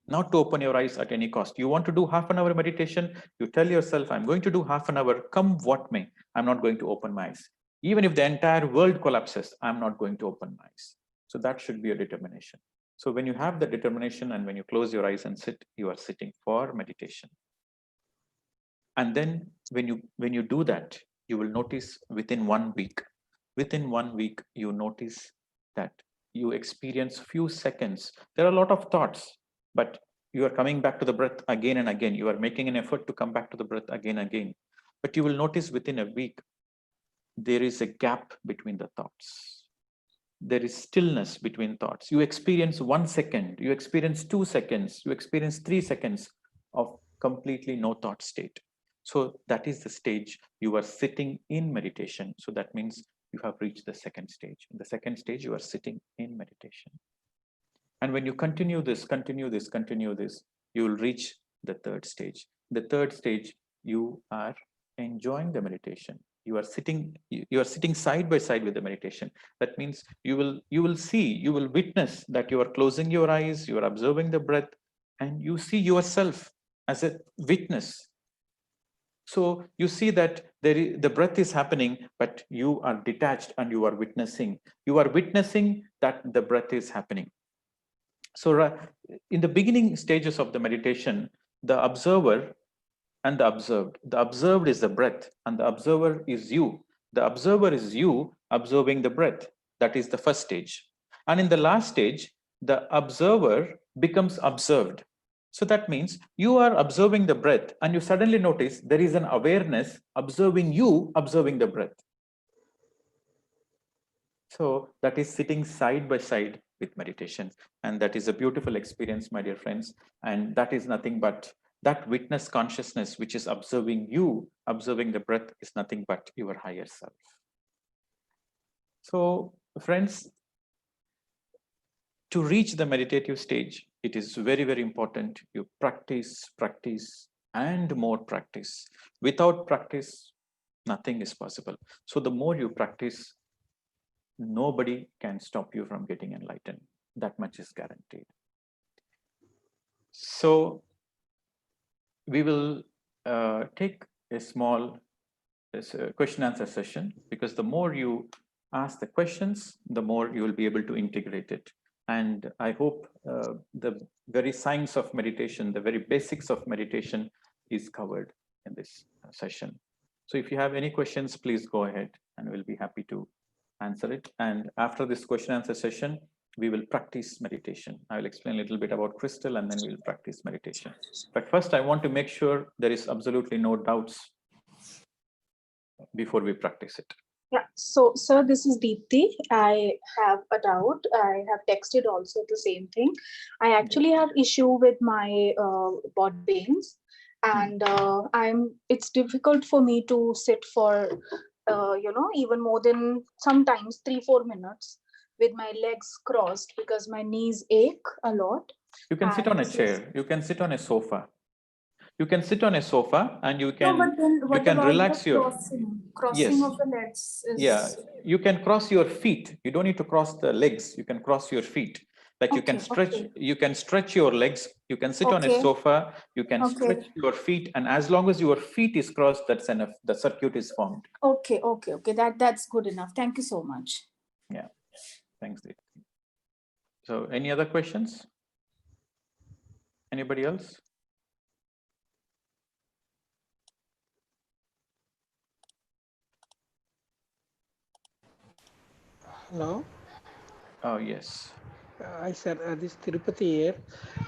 Not to open your eyes at any cost. You want to do half an hour meditation, you tell yourself, I'm going to do half an hour, come what may, I'm not going to open my eyes. Even if the entire world collapses, I'm not going to open my eyes. So that should be a determination. So when you have the determination and when you close your eyes and sit, you are sitting for meditation. And then when you do that, you will notice within 1 week, you notice that you experience few seconds. There are a lot of thoughts, but you are coming back to the breath again and again. You are making an effort to come back to the breath again and again. But you will notice within a week, there is a gap between the thoughts. There is stillness between thoughts. You experience 1 second, you experience 2 seconds, you experience 3 seconds of completely no thought state. So that is the stage you are sitting in meditation. So that means you have reached the second stage. In the second stage, you are sitting in meditation. And when you continue this, you will reach the third stage. The third stage, you are enjoying the meditation. You are sitting side by side with the meditation. That means you will witness that you are closing your eyes, you are observing the breath, and you see yourself as a witness. So you see that the breath is happening, but you are detached and you are witnessing. You are witnessing that the breath is happening. So in the beginning stages of the meditation, the observer and the observed is the breath and the observer is you. The observer is you observing the breath. That is the first stage. And in the last stage, the observer becomes observed. So that means you are observing the breath and you suddenly notice there is an awareness observing you, observing the breath. So that is sitting side by side with meditation. And that is a beautiful experience, my dear friends. And that is nothing but that witness consciousness, which is observing you, observing the breath, is nothing but your higher self. So friends, to reach the meditative stage, it is very, very important you practice, and more practice. Without practice, nothing is possible. So the more you practice, nobody can stop you from getting enlightened. That much is guaranteed. So we will take a small question answer session, because the more you ask the questions, the more you will be able to integrate it. And I hope the very science of meditation, the very basics of meditation is covered in this session. So if you have any questions, please go ahead and we'll be happy to answer it. And after this question answer session, we will practice meditation. I will explain a little bit about crystal and then we'll practice meditation. But first, I want to make sure there is absolutely no doubts before we practice it. Yeah, so sir, this is Deepthi. I have a doubt. I have texted also the same thing. I actually have issue with my body pains, and it's difficult for me to sit for even more than sometimes 3-4 minutes with my legs crossed because my knees ache a lot. You can sit on a chair. You can sit on a sofa. You can sit on a sofa and you can relax your crossing of the legs is... Yeah, you can cross your feet. You don't need to cross the legs. You can cross your feet. Like you can stretch. You can stretch your legs. You can sit on a sofa. You can stretch your feet, and as long as your feet is crossed, that's enough. The circuit is formed. Okay. That's good enough. Thank you so much. Yeah, thanks, Deep. So, any other questions? Anybody else? Hello. Oh, yes. I said this Tirupati here.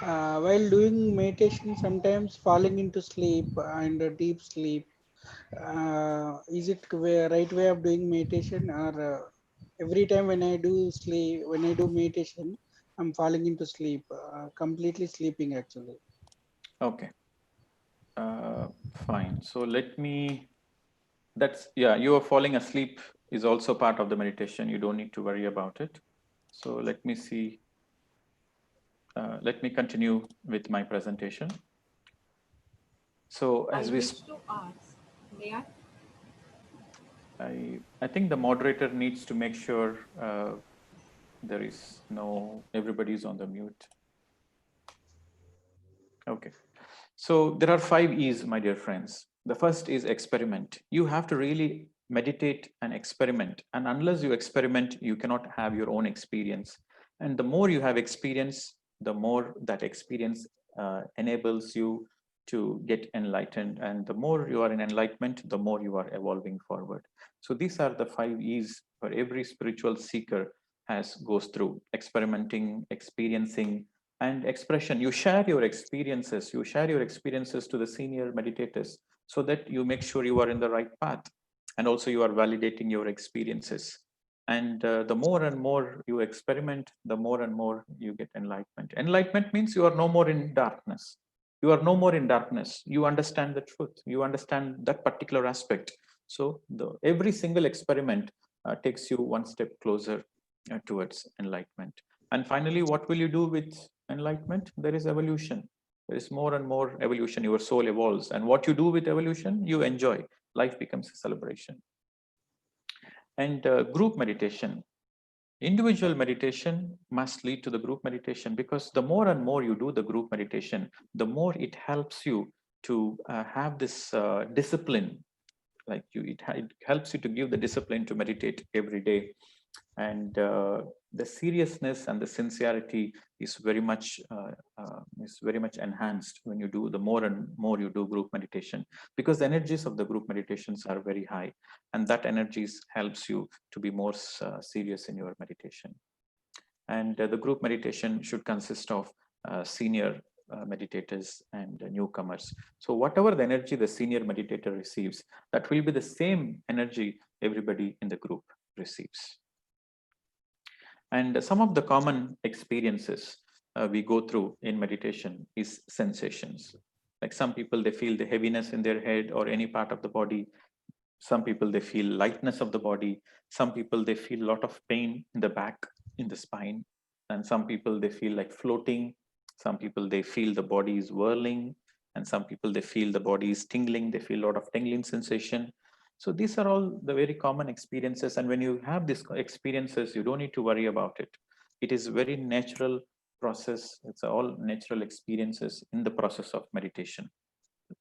While doing meditation, sometimes falling into sleep and deep sleep. Is it right way of doing meditation, or every time when I do meditation, I'm falling into sleep, completely sleeping actually? Okay. Fine. So let me. You are falling asleep is also part of the meditation. You don't need to worry about it. So let me see. Let me continue with my presentation. So as we, I think the moderator needs to make sure there is everybody's on the mute. Okay. So there are 5 E's, my dear friends. The first is experiment. You have to really meditate and experiment. And unless you experiment, you cannot have your own experience. And the more you have experience, the more that experience enables you to get enlightened. And the more you are in enlightenment, the more you are evolving forward. So these are the 5 E's for every spiritual seeker goes through: experimenting, experiencing, and expression. You share your experiences. You share your experiences to the senior meditators so that you make sure you are in the right path. And also you are validating your experiences. And the more and more you experiment, the more and more you get enlightenment. Enlightenment means you are no more in darkness. You are no more in darkness. You understand the truth. You understand that particular aspect. So every single experiment takes you one step closer towards enlightenment. And finally, what will you do with enlightenment? There is evolution. There is more and more evolution. Your soul evolves. And what you do with evolution, you enjoy. Life becomes a celebration. And group meditation. Individual meditation must lead to the group meditation, because the more and more you do the group meditation, the more it helps you to have this discipline. Like it helps you to give the discipline to meditate every day. And the seriousness and the sincerity is very much enhanced when you do the more and more you do group meditation, because the energies of the group meditations are very high, and that energies helps you to be more serious in your meditation. And the group meditation should consist of senior meditators and newcomers. So whatever the energy the senior meditator receives, that will be the same energy everybody in the group receives. And some of the common experiences we go through in meditation is sensations. Like some people, they feel the heaviness in their head or any part of the body. Some people, they feel lightness of the body. Some people, they feel a lot of pain in the back, in the spine. And some people, they feel like floating. Some people, they feel the body is whirling. And some people, they feel the body is tingling. They feel a lot of tingling sensation. So these are all the very common experiences. And when you have these experiences, you don't need to worry about it. it is very natural process. It's all natural experiences in the process of meditation.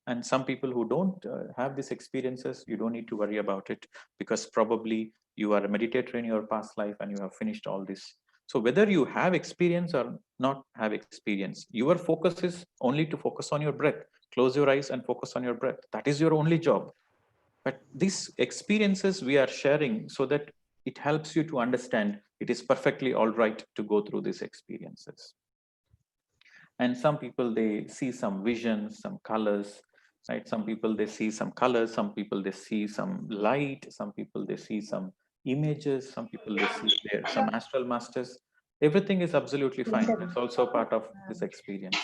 And some people who don't have these experiences, you don't need to worry about it, because probably you are a meditator in your past life and you have finished all this. So whether you have experience or not have experience, your focus is only to focus on your breath. Close your eyes and focus on your breath. That is your only job. But these experiences we are sharing so that it helps you to understand it is perfectly all right to go through these experiences. And some people, they see some visions, some colors, right? Some people, they see some colors, some people, they see some light, some people, they see some images, some people, they see there some astral masters. Everything is absolutely fine. It's also part of this experience.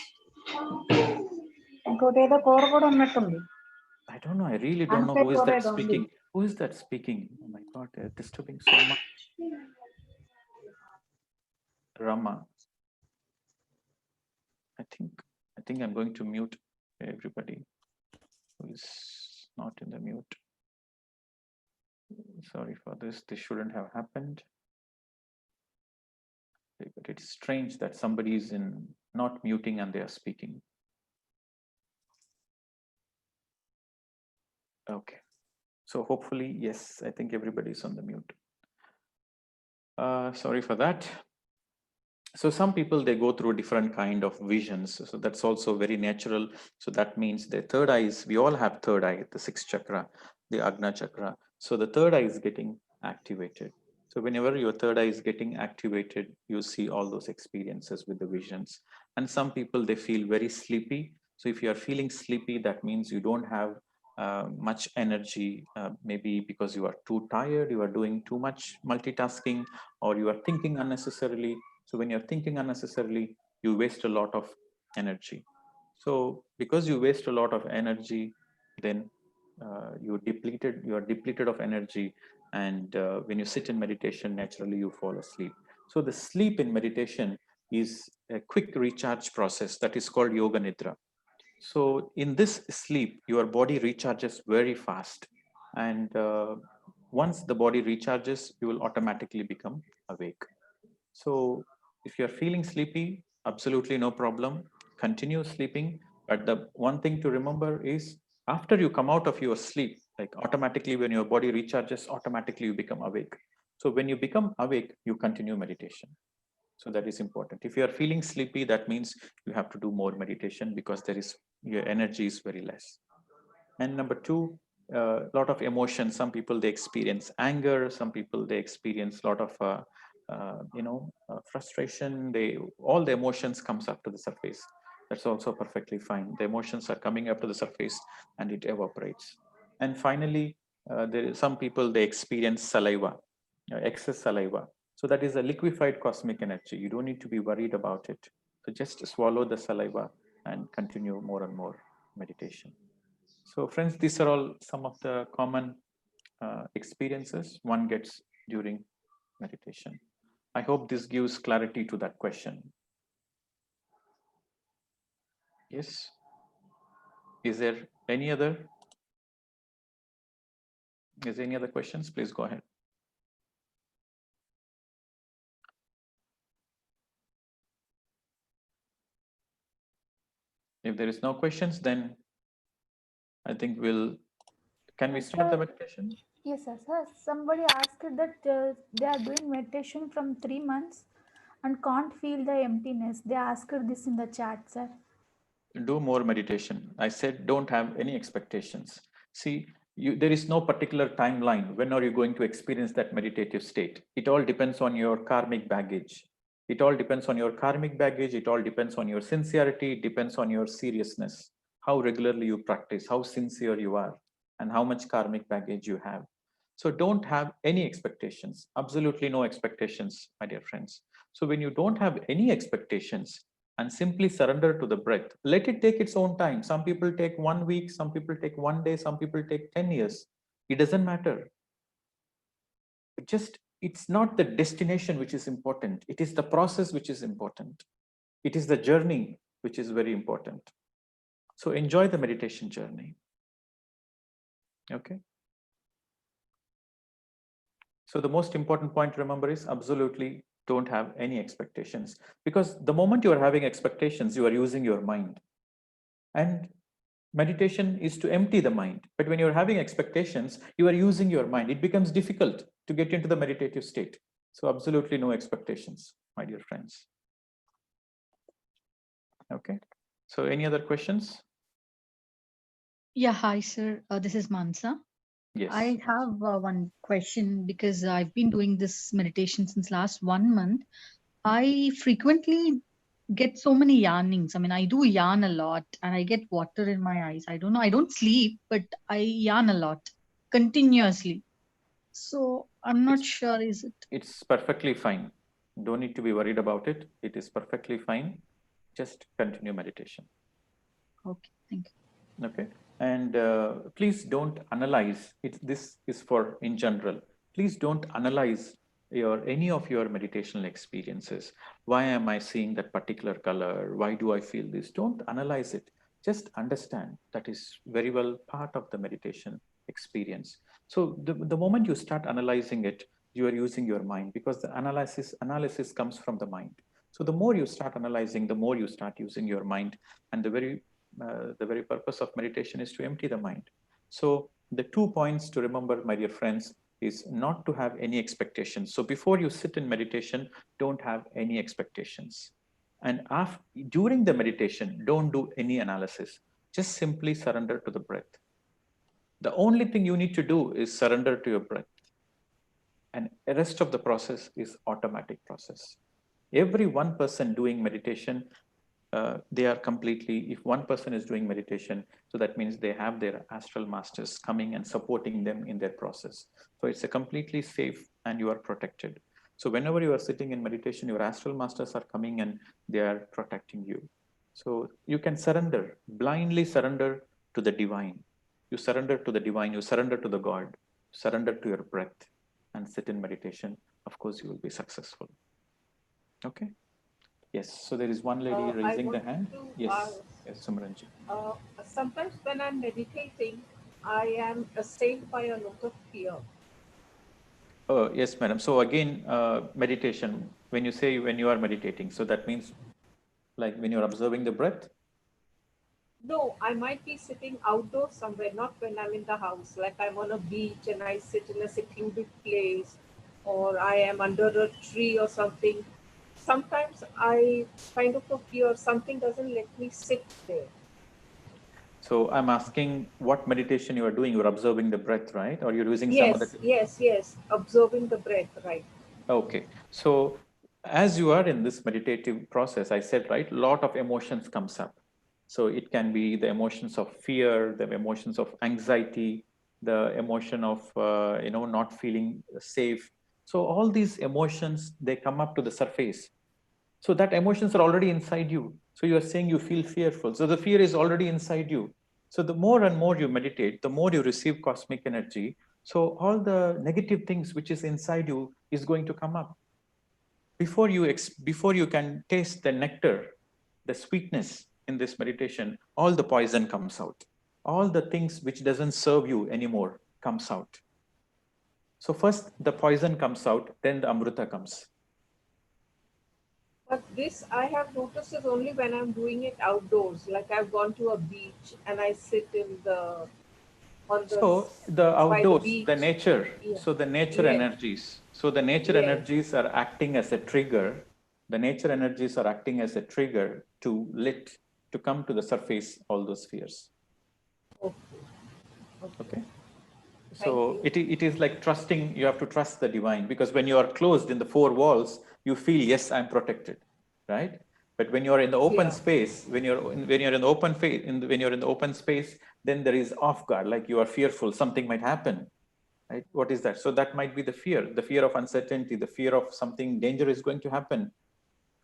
I don't know. I really don't know who is that speaking. Who is that speaking? Oh my God, they're disturbing so much. Rama. I think I'm going to mute everybody who is not in the mute. Sorry for this. This shouldn't have happened. But it's strange that somebody is in not muting and they are speaking. Okay. So hopefully, yes, I think everybody's on the mute. Sorry for that. So some people, they go through different kind of visions. So that's also very natural. So that means the third eye is, we all have third eye, the sixth chakra, the Agna chakra. So the third eye is getting activated. So whenever your third eye is getting activated, you see all those experiences with the visions. And some people, they feel very sleepy. So if you are feeling sleepy, that means you don't have much energy, maybe because you are too tired, you are doing too much multitasking, or you are thinking unnecessarily. So when you're thinking unnecessarily, you waste a lot of energy. So because you waste a lot of energy, then you are depleted of energy. And when you sit in meditation, naturally you fall asleep. So the sleep in meditation is a quick recharge process that is called yoga nidra. So in this sleep, your body recharges very fast. And once the body recharges, you will automatically become awake. So if you're feeling sleepy, absolutely no problem. Continue sleeping. But the one thing to remember is after you come out of your sleep, like automatically when your body recharges, automatically you become awake. So when you become awake, you continue meditation. So that is important. If you are feeling sleepy, that means you have to do more meditation, because your energy is very less. And number two, a lot of emotions. Some people, they experience anger. Some people, they experience a lot of frustration. All the emotions comes up to the surface. That's also perfectly fine. The emotions are coming up to the surface and it evaporates. And finally, some people, they experience saliva, excess saliva. So that is a liquefied cosmic energy. You don't need to be worried about it. So just swallow the saliva and continue more and more meditation. So friends, these are all some of the common experiences one gets during meditation. I hope this gives clarity to that question. Yes. Is there any other questions? Please go ahead. If there is no questions, then I think can we start the meditation? Yes, sir. Sir, somebody asked that they are doing meditation from 3 months and can't feel the emptiness. They asked this in the chat, sir. Do more meditation. I said don't have any expectations. See, there is no particular timeline. When are you going to experience that meditative state? It all depends on your karmic baggage. It all depends on your karmic baggage. It all depends on your sincerity. It depends on your seriousness, how regularly you practice, how sincere you are, and how much karmic baggage you have. So don't have any expectations, absolutely no expectations, my dear friends. So when you don't have any expectations and simply surrender to the breath, let it take its own time. Some people take 1 week, some people take 1 day, some people take 10 years. It doesn't matter. It's not the destination which is important. It is the process which is important. It is the journey which is very important. So enjoy the meditation journey. Okay. So the most important point to remember is absolutely Don't have any expectations, because the moment you are having expectations, you are using your mind. And meditation is to empty the mind. But when you're having expectations, you are using your mind. It becomes difficult to get into the meditative state. So absolutely no expectations, my dear friends. Okay. So any other questions? Yeah, hi, sir. This is Mansa. Yes. I have one question because I've been doing this meditation since last 1 month. I frequently get so many yarnings. I mean, I do yarn a lot and I get water in my eyes. I don't know. I don't sleep, but I yarn a lot continuously. So I'm not sure, is it? It's perfectly fine. Don't need to be worried about it. It is perfectly fine. Just continue meditation. Okay, thank you. Okay. And please don't analyze it. This is for in general. Please don't analyze any of your meditational experiences. Why am I seeing that particular color? Why do I feel this? Don't analyze it. Just understand that is very well part of the meditation experience. So the moment you start analyzing it, you are using your mind, because the analysis comes from the mind. So the more you start analyzing, the more you start using your mind, and the very purpose of meditation is to empty the mind. So the 2 points to remember, my dear friends, is not to have any expectations. So before you sit in meditation, don't have any expectations. And during the meditation, don't do any analysis. Just simply surrender to the breath. The only thing you need to do is surrender to your breath. And the rest of the process is automatic process. Every one person doing meditation, they are completely, if one person is doing meditation, so that means they have their astral masters coming and supporting them in their process. So it's a completely safe and you are protected. So whenever you are sitting in meditation, your astral masters are coming and they are protecting you. So you can surrender, blindly surrender to the divine. You surrender to the divine, you surrender to the God, surrender to your breath and sit in meditation. Of course, you will be successful. Okay. Yes, so there is one lady raising the hand. Yes, yes, Sumranji. Sometimes when I'm meditating, I am assailed by a lot of fear. Oh, yes, madam. So again, meditation, when you say when you are meditating, so that means like when you're observing the breath? No, I might be sitting outdoors somewhere, not when I'm in the house. Like I'm on a beach and I sit in a secluded place, or I am under a tree or something. Sometimes I kind of a fear something doesn't let me sit there. So I'm asking what meditation you are doing. You're observing the breath, right? Or you're using some other? Yes. Observing the breath, right. Okay. So as you are in this meditative process, I said, right, a lot of emotions comes up. So it can be the emotions of fear, the emotions of anxiety, the emotion of, not feeling safe. So all these emotions, they come up to the surface. So that emotions are already inside you. So you are saying you feel fearful. So the fear is already inside you. So the more and more you meditate, the more you receive cosmic energy. So all the negative things which is inside you is going to come up. Before you can taste the nectar, the sweetness in this meditation, all the poison comes out. All the things which doesn't serve you anymore comes out. So first the poison comes out, then the amrita comes. But this I have noticed is only when I'm doing it outdoors. Like I've gone to a beach and I sit So the by the outdoors, beach. the nature, Yeah. so the nature Yes. energies. So the nature Yes. energies are acting as a trigger. The nature energies are acting as a trigger to come to the surface all those fears. Okay. So it is like trusting, you have to trust the divine, because when you are closed in the four walls, you feel, yes, I'm protected, right? But when you're in the open space, when you're in the open face, when you're in the open space, then there is off guard, like you are fearful, something might happen, right? What is that? So that might be the fear of uncertainty, the fear of something dangerous is going to happen,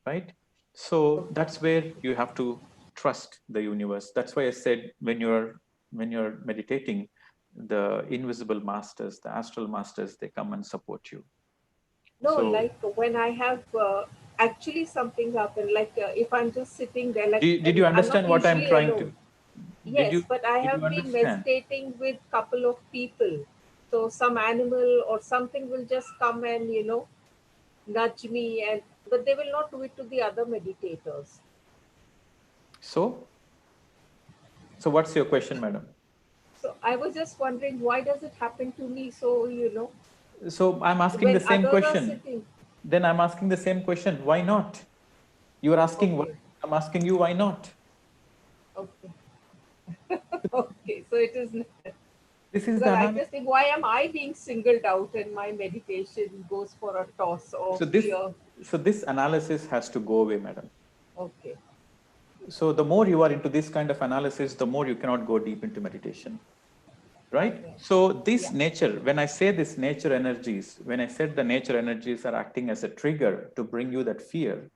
right? So that's where you have to trust the universe. That's why I said when you're meditating, the invisible masters, the astral masters, they come and support you. No, So, like when I have actually something happen, like if I'm just sitting there, like did you I'm not understand what I'm usually trying to? alone. Yes, but I Did you have been understand? meditating with couple of people. So some animal or something will just come and nudge me, but they will not do it to the other meditators. So what's your question, madam? So I was just wondering, why does it happen to me? So, So I'm asking the when same others are question. sitting. Then I'm asking the same question. Why not? You are asking why. Okay. I'm asking you why not? Okay. Okay. So it is. This is the Because I analysis. just think, why am I being singled out and my meditation goes for a toss of fear? So this analysis has to go away, madam. Okay. So the more you are into this kind of analysis, the more you cannot go deep into meditation. Right? Okay. So this nature, when I say this nature energies, when I said the nature energies are acting as a trigger to bring you that fear.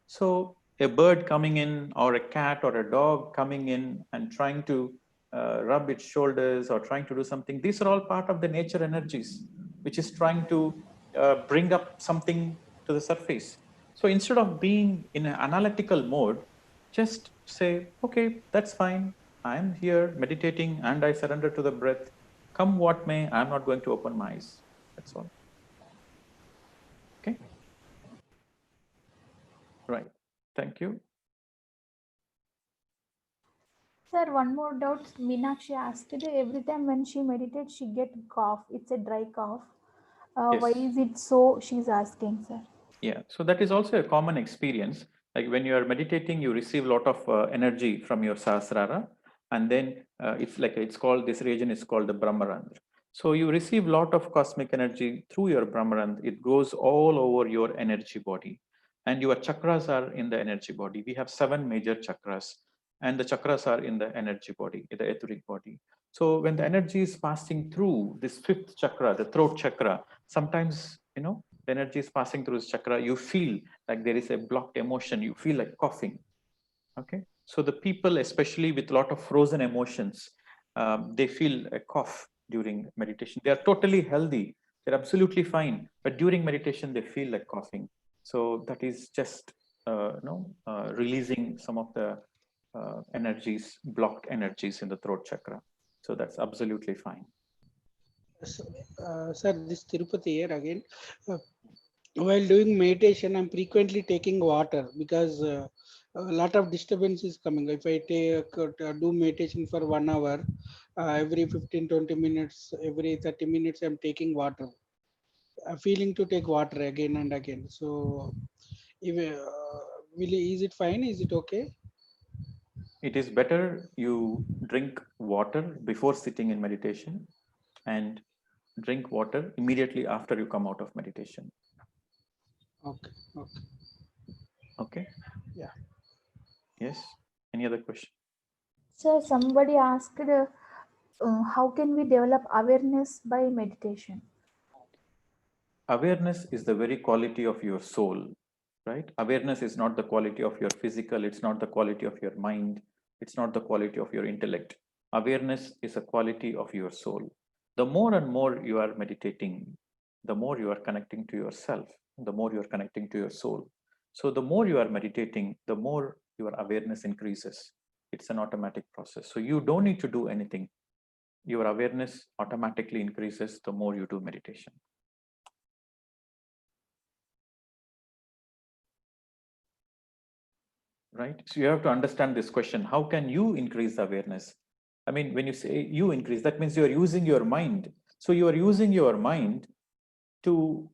So a bird coming in, or a cat or a dog coming in and trying to rub its shoulders or trying to do something, these are all part of the nature energies, which is trying to bring up something to the surface. So instead of being in an analytical mode, just say, okay, that's fine. I'm here meditating and I surrender to the breath. Come what may, I'm not going to open my eyes. That's all. Okay. Right. Thank you. Sir, one more doubt. Meenakshi asked it. Every time when she meditates, she get cough. It's a dry cough. Why Yes. is it so? She's asking, sir. Yeah, so that is also a common experience. Like when you are meditating, you receive a lot of energy from your Sahasrara, and then it's called, this region is called the Brahmarandra. So you receive a lot of cosmic energy through your Brahmarandra. It goes all over your energy body, and your chakras are in the energy body. We have 7 major chakras, and the chakras are in the energy body, in the etheric body. So when the energy is passing through this 5th chakra, the throat chakra, sometimes, the energy is passing through this chakra, you feel like there is a blocked emotion, you feel like coughing. Okay, so the people, especially with a lot of frozen emotions, they feel a cough during meditation. They are totally healthy, they're absolutely fine, but during meditation they feel like coughing. So that is just releasing some of the energies, blocked energies in the throat chakra. So that's absolutely fine. Sir, this Tirupati here again. While doing meditation, I'm frequently taking water because a lot of disturbance is coming. If I do meditation for 1 hour, every 15-20 minutes, every 30 minutes, I'm taking water. I'm feeling to take water again and again. So, if, is it fine? Is it okay? It is better you drink water before sitting in meditation and drink water immediately after you come out of meditation. Okay. Okay. Okay. Yeah. Yes. Any other question? Sir, somebody asked, how can we develop awareness by meditation? Awareness is the very quality of your soul, right? Awareness is not the quality of your physical, it's not the quality of your mind, it's not the quality of your intellect. Awareness is a quality of your soul. The more and more you are meditating, the more you are connecting to yourself, the more you are connecting to your soul. So the more you are meditating, the more your awareness increases. It's an automatic process. So you don't need to do anything. Your awareness automatically increases the more you do meditation. Right? So you have to understand this question. How can you increase the awareness? I mean, when you say you increase, that means you are using your mind. So you are using your mind to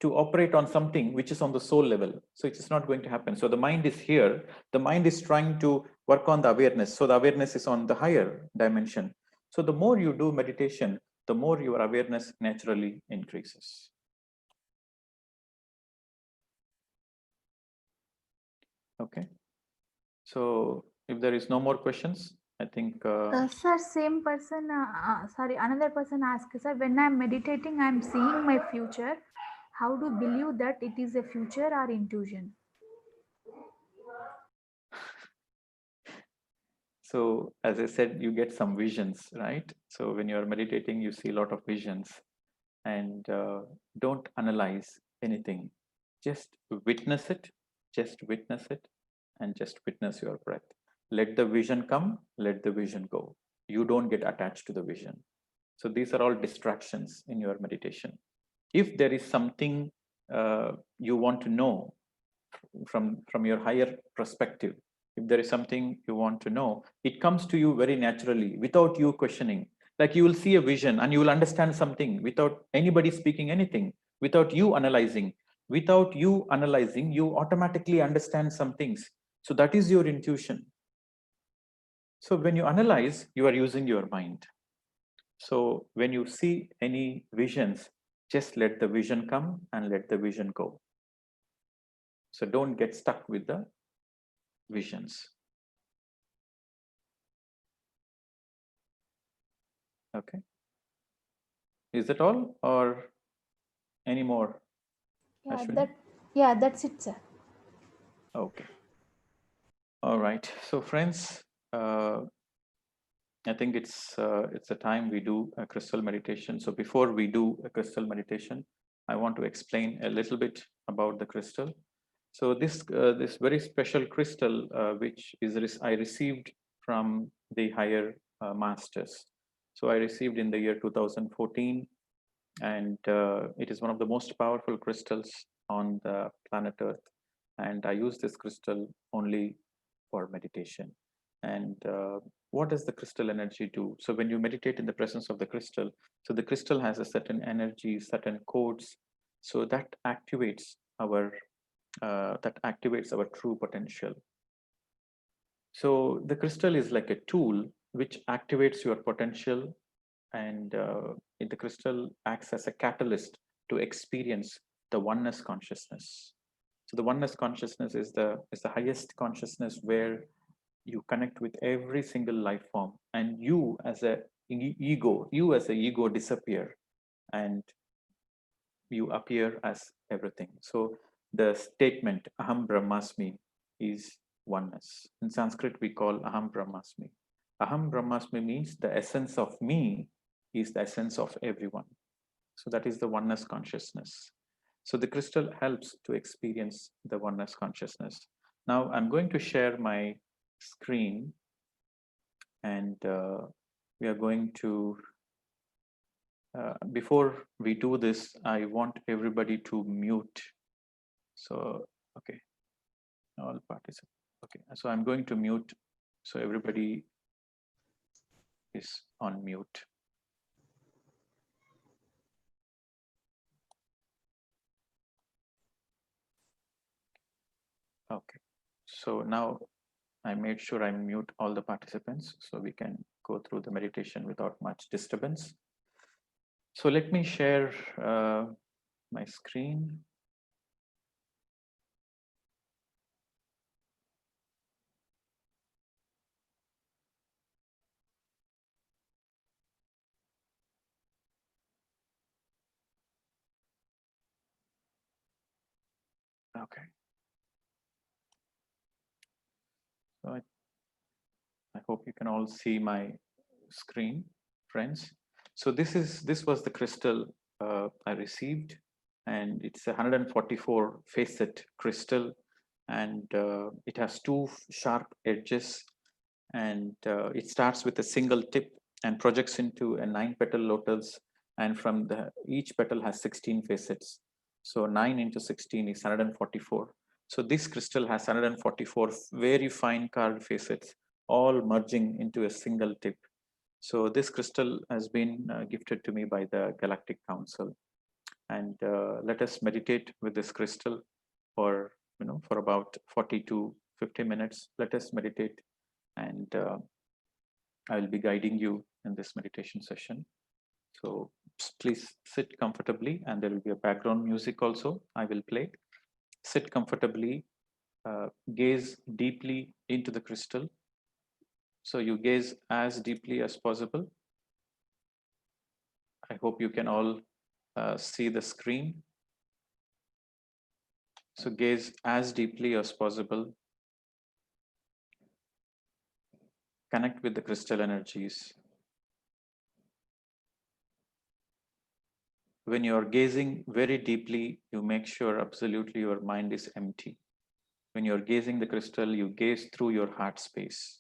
operate on something which is on the soul level. So it is not going to happen. So the mind is here. The mind is trying to work on the awareness. So the awareness is on the higher dimension. So the more you do meditation, the more your awareness naturally increases. Okay. So if there is no more questions, I think. Sir, same person, another person asked, sir, when I'm meditating, I'm seeing my future. How to believe that it is a future or intuition? So as I said, you get some visions, right? So when you're meditating, you see a lot of visions, and don't analyze anything. Just witness it, and just witness your breath. Let the vision come, let the vision go. You don't get attached to the vision. So these are all distractions in your meditation. If there is something you want to know from your higher perspective, if there is something you want to know, it comes to you very naturally without you questioning. Like you will see a vision and you will understand something without anybody speaking anything, without you analyzing. Without you analyzing, you automatically understand some things. So that is your intuition. So when you analyze, you are using your mind. So when you see any visions, just let the vision come and let the vision go. So don't get stuck with the visions. Okay. Is that all or any more? Ashwini? That's it, sir. Okay. All right. So friends, I think it's a time we do a crystal meditation. So before we do a crystal meditation, I want to explain a little bit about the crystal. So this very special crystal, which is I received from the higher masters. So I received in the year 2014, and it is one of the most powerful crystals on the planet Earth. And I use this crystal only for meditation. And what does the crystal energy do? So when you meditate in the presence of the crystal, so the crystal has a certain energy, certain codes, so that activates our true potential. So the crystal is like a tool which activates your potential, and the crystal acts as a catalyst to experience the oneness consciousness. So the oneness consciousness is the highest consciousness where you connect with every single life form, and you as a ego disappear, and you appear as everything. So the statement Aham Brahmasmi is oneness. In Sanskrit, we call Aham Brahmasmi. Aham Brahmasmi means the essence of me is the essence of everyone. So that is the oneness consciousness. So the crystal helps to experience the oneness consciousness. Now I'm going to share my screen, and we are going to before we do this, I want everybody to mute. So, okay, all participants. Okay, so I'm going to mute. So everybody is on mute. Okay, so now I made sure I mute all the participants so we can go through the meditation without much disturbance. So let me share my screen. Okay. So I hope you can all see my screen, friends. So this was the crystal I received, and it's a 144 facet crystal, and it has two sharp edges, and it starts with a single tip and projects into a 9-petal lotus, and from each petal has 16 facets. So 9 into 16 is 144. So this crystal has 144 very fine carved facets, all merging into a single tip. So this crystal has been gifted to me by the Galactic Council, and let us meditate with this crystal for for about 40 to 50 minutes. Let us meditate, and I will be guiding you in this meditation session. So please sit comfortably, and there will be a background music also I will play. Sit comfortably, gaze deeply into the crystal. So you gaze as deeply as possible. I hope you can all see the screen. So gaze as deeply as possible. Connect with the crystal energies. When you're gazing very deeply, you make sure absolutely your mind is empty. When you're gazing the crystal, you gaze through your heart space.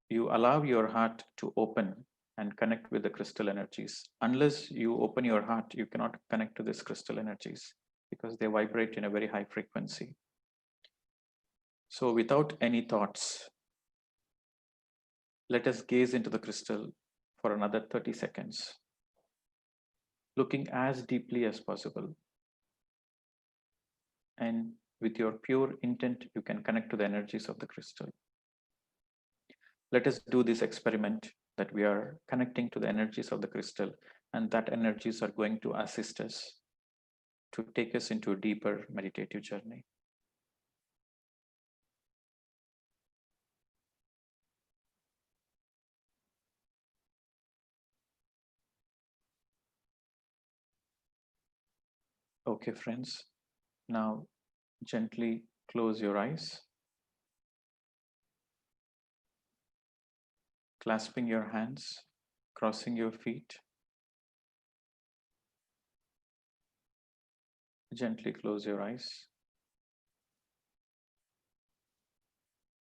You allow your heart to open and connect with the crystal energies. Unless you open your heart, you cannot connect to these crystal energies because they vibrate in a very high frequency. So without any thoughts, let us gaze into the crystal for another 30 seconds, looking as deeply as possible. And with your pure intent, you can connect to the energies of the crystal. Let us do this experiment that we are connecting to the energies of the crystal, and that energies are going to assist us to take us into a deeper meditative journey. Okay, friends, now gently close your eyes, clasping your hands, crossing your feet. Gently close your eyes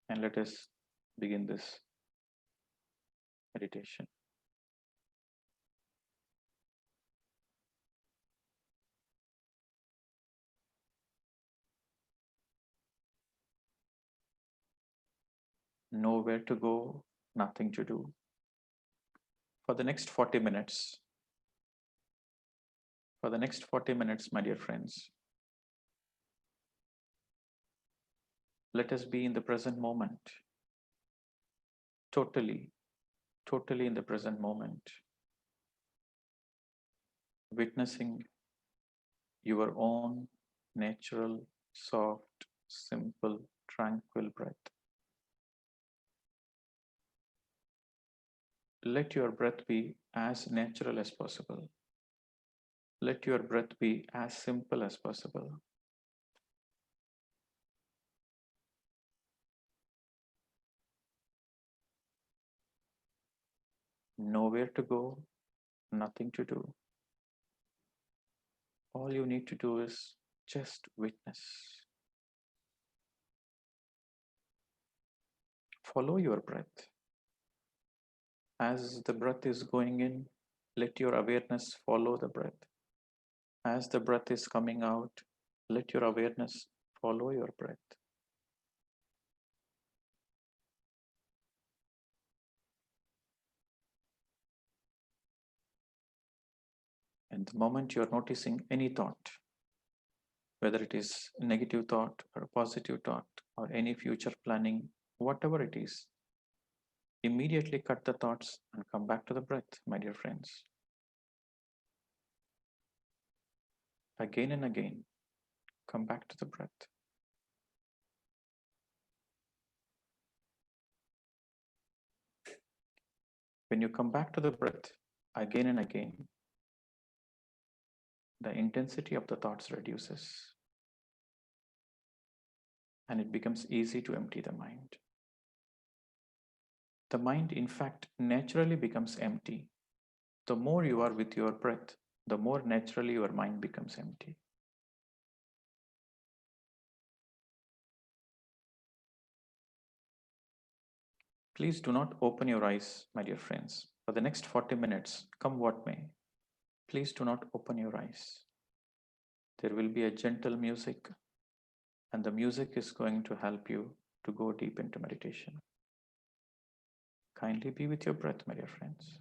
and let us begin this meditation. Nowhere to go, nothing to do. For the next 40 minutes, my dear friends, let us be in the present moment, totally in the present moment, witnessing your own natural, soft, simple, tranquil breath. Let your breath be as natural as possible. Let your breath be as simple as possible. Nowhere to go, nothing to do. All you need to do is just witness. Follow your breath. As the breath is going in, let your awareness follow the breath. As the breath is coming out, let your awareness follow your breath. And the moment you're noticing any thought, whether it is a negative thought or a positive thought or any future planning, whatever it is, immediately cut the thoughts and come back to the breath, my dear friends. Again and again, come back to the breath. When you come back to the breath again and again, the intensity of the thoughts reduces and it becomes easy to empty the mind. The mind, in fact, naturally becomes empty. The more you are with your breath, the more naturally your mind becomes empty. Please do not open your eyes, my dear friends. For the next 40 minutes, come what may, please do not open your eyes. There will be a gentle music, and the music is going to help you to go deep into meditation. Kindly be with your breath, my dear friends.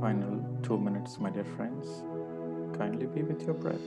Final 2 minutes, my dear friends. Kindly be with your breath.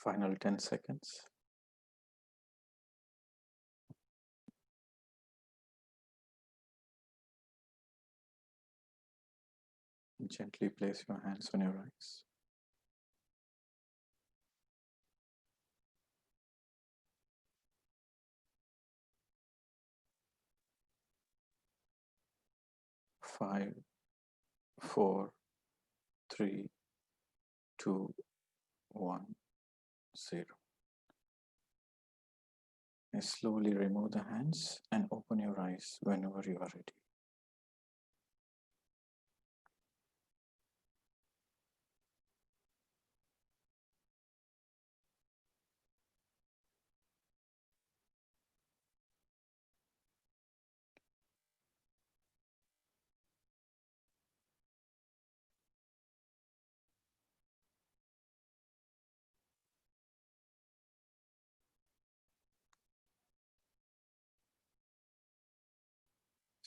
Final 10 seconds. Gently place your hands on your eyes. Five, 4, 3, 2, 1, 0. And slowly remove the hands and open your eyes whenever you are ready.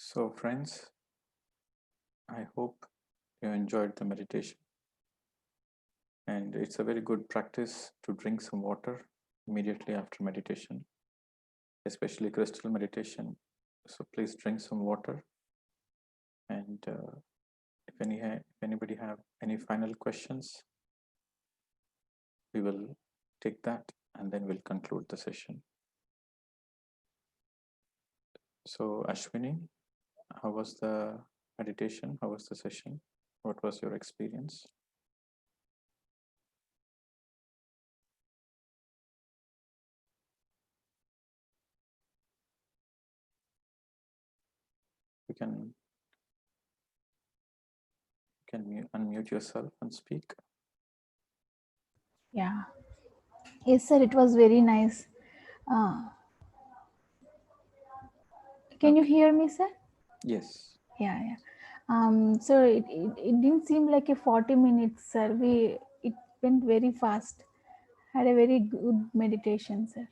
So friends, I hope you enjoyed the meditation, and it's a very good practice to drink some water immediately after meditation, especially crystal meditation. So please drink some water, and if anybody have any final questions, we will take that and then we'll conclude the session. So Ashwini, how was the meditation? How was the session? What was your experience? You can unmute yourself and speak. Yeah. Yes, sir. It was very nice. Can you hear me, sir? Yes. Yeah, yeah. So it didn't seem like a 40 minutes, sir. It went very fast. Had a very good meditation, sir.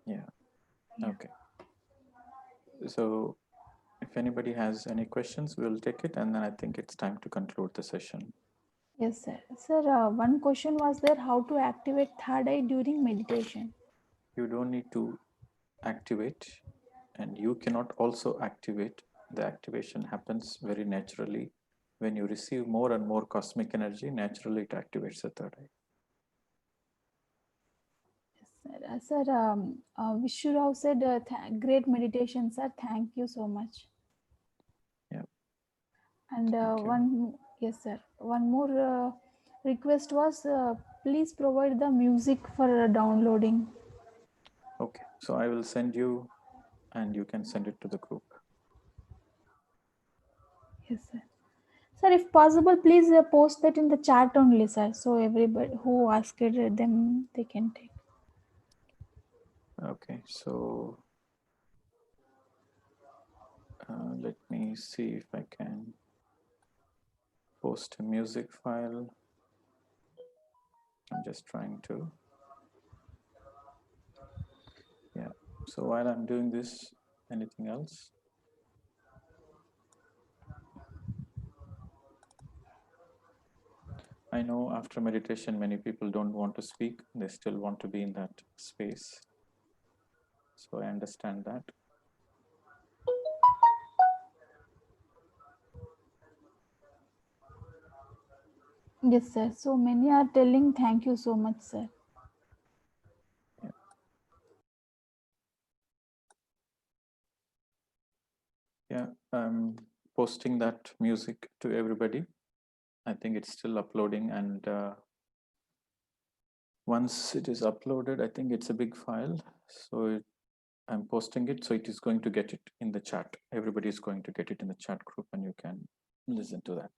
Yeah. Yeah. Okay. So if anybody has any questions, we'll take it, and then I think it's time to conclude the session. Yes, sir. Sir, one question was there: how to activate third eye during meditation? You don't need to activate, and you cannot also activate. The activation happens very naturally. When you receive more and more cosmic energy, naturally it activates the third eye. Sir, Vishurao said, great meditation, sir. Thank you so much. Yeah. And yes, sir. One more request was, please provide the music for downloading. Okay. So I will send you, and you can send it to the group. Yes, sir. Sir, if possible, please post that in the chat only, sir. So everybody who asked them, they can take. Okay. So let me see if I can post a music file. I'm just trying to. Yeah. So while I'm doing this, anything else? I know after meditation, many people don't want to speak. They still want to be in that space. So I understand that. Yes, sir. So many are telling thank you so much, sir. Yeah, I'm posting that music to everybody. I think it's still uploading, and once it is uploaded, I think it's a big file. So I'm posting it, so it is going to get it in the chat. Everybody is going to get it in the chat group, and you can listen to that.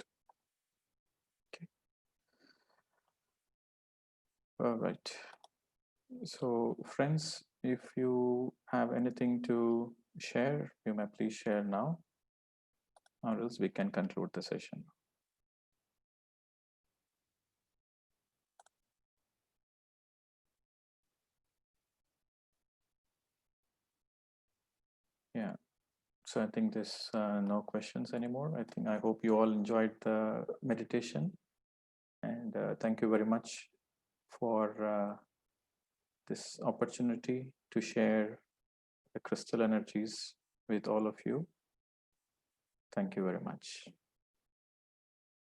Okay. All right. So friends, if you have anything to share, you may please share now, or else we can conclude the session. Yeah. So I think there's no questions anymore. I hope you all enjoyed the meditation, and thank you very much for this opportunity to share the crystal energies with all of you. Thank you very much.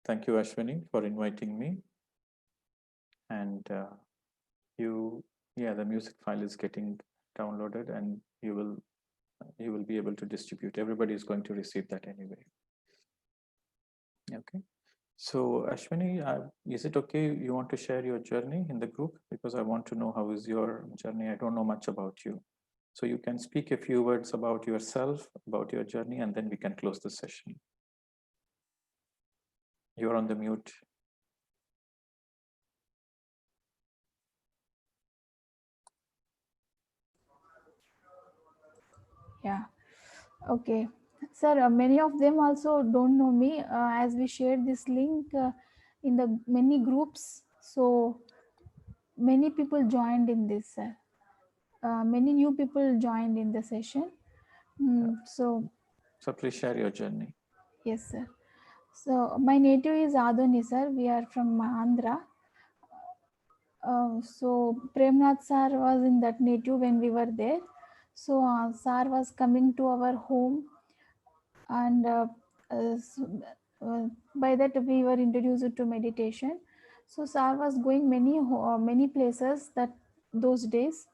Thank you, Ashwini, for inviting me. And the music file is getting downloaded, and you will be able to distribute. Everybody is going to receive that anyway. Okay. So Ashwini, is it okay you want to share your journey in the group? Because I want to know how is your journey. I don't know much about you. So you can speak a few words about yourself, about your journey, and then we can close the session. You're on the mute. Yeah. Okay. Sir, many of them also don't know me as we shared this link in the many groups. So many people joined in this, sir. Many new people joined in the session. So please share your journey. yes, sir. So my native is Adoni, sir. We are from Andhra. So Premnath sir was in that native when we were there. So sir was coming to our home, and by that we were introduced to meditation. So sir was going many places that those days,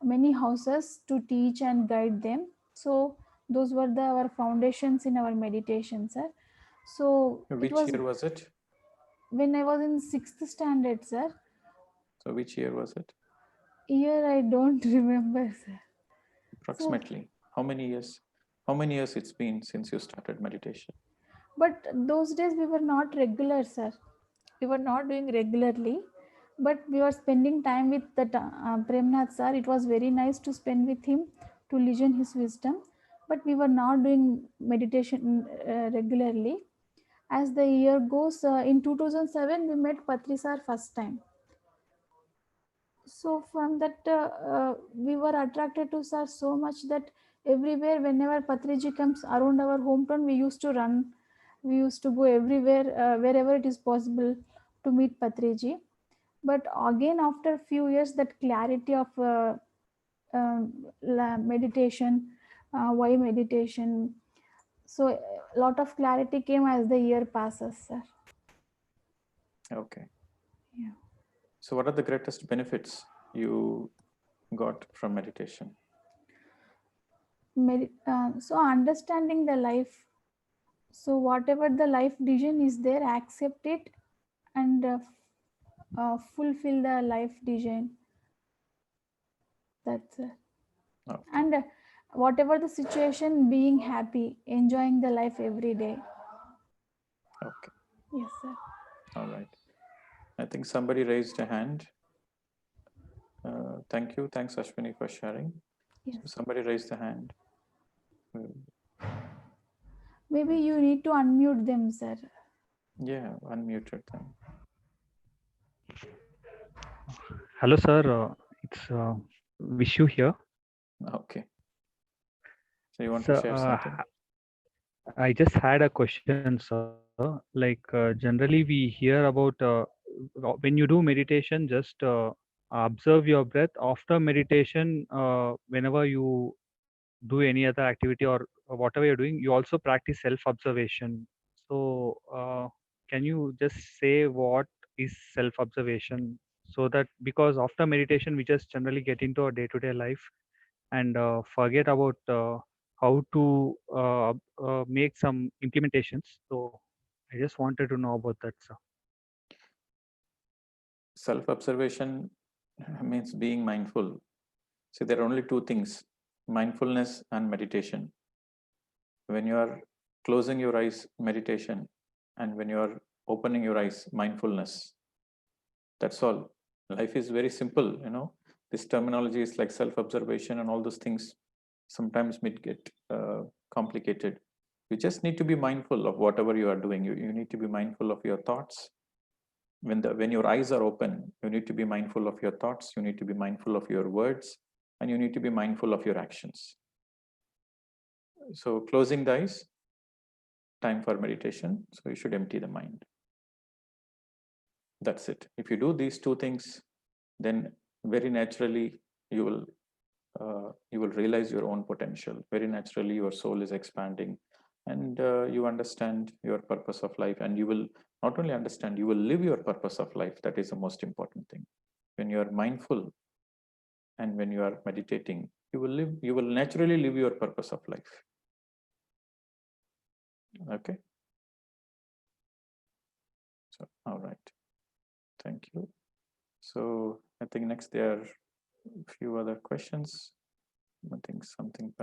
many houses to teach and guide them. So those were our foundations in our meditation, sir. So which year was it? When I was in 6th standard, sir. So which year was it? Year I don't remember, sir. Approximately. How many years? How many years it's been since you started meditation? But those days we were not regular, sir. We were not doing regularly, but we were spending time with the Premnath sir. It was very nice to spend with him, to listen his wisdom. But we were not doing meditation regularly. As the year goes, in 2007 we met Patri sir first time. So from that we were attracted to sir so much that everywhere, whenever Patriji comes around our hometown, we used to run. We used to go everywhere, wherever it is possible to meet Patriji. But again, after a few years, that clarity of meditation, why meditation, so a lot of clarity came as the year passes, sir. Okay. Yeah. So what are the greatest benefits you got from meditation? So understanding the life. So whatever the life vision is there, accept it and fulfill the life vision. That's it. Okay. And whatever the situation, being happy, enjoying the life every day. Okay. Yes, sir. All right. I think somebody raised a hand. Thank you. Thanks, Ashwini, for sharing. Yes. So somebody raised a hand. Maybe you need to unmute them, sir. Yeah, unmuted them. Hello, sir. It's Vishu here. Okay. So you want to share something? I just had a question, sir. Like generally we hear about when you do meditation, just observe your breath. After meditation, whenever you do any other activity or whatever you're doing, you also practice self-observation. So can you just say what is self-observation? So that because after meditation, we just generally get into our day-to-day life and forget about how to make some implementations. So I just wanted to know about that, sir. Self-observation means being mindful. So there are only two things, mindfulness and meditation. When you are closing your eyes, meditation, and when you are opening your eyes, mindfulness. That's all. Life is very simple, you know. This terminology is like self-observation and all those things sometimes may get complicated. You just need to be mindful of whatever you are doing. You need to be mindful of your thoughts. When your eyes are open, you need to be mindful of your thoughts, you need to be mindful of your words, and you need to be mindful of your actions. So closing the eyes, time for meditation. So you should empty the mind. That's it. If you do these two things, then very naturally you will realize your own potential. Very naturally, your soul is expanding, and you understand your purpose of life. And you will not only understand, you will live your purpose of life. That is the most important thing. When you are mindful and when you are meditating, you will naturally live your purpose of life. Okay. So, all right. Thank you. So I think next there are a few other questions. I think something.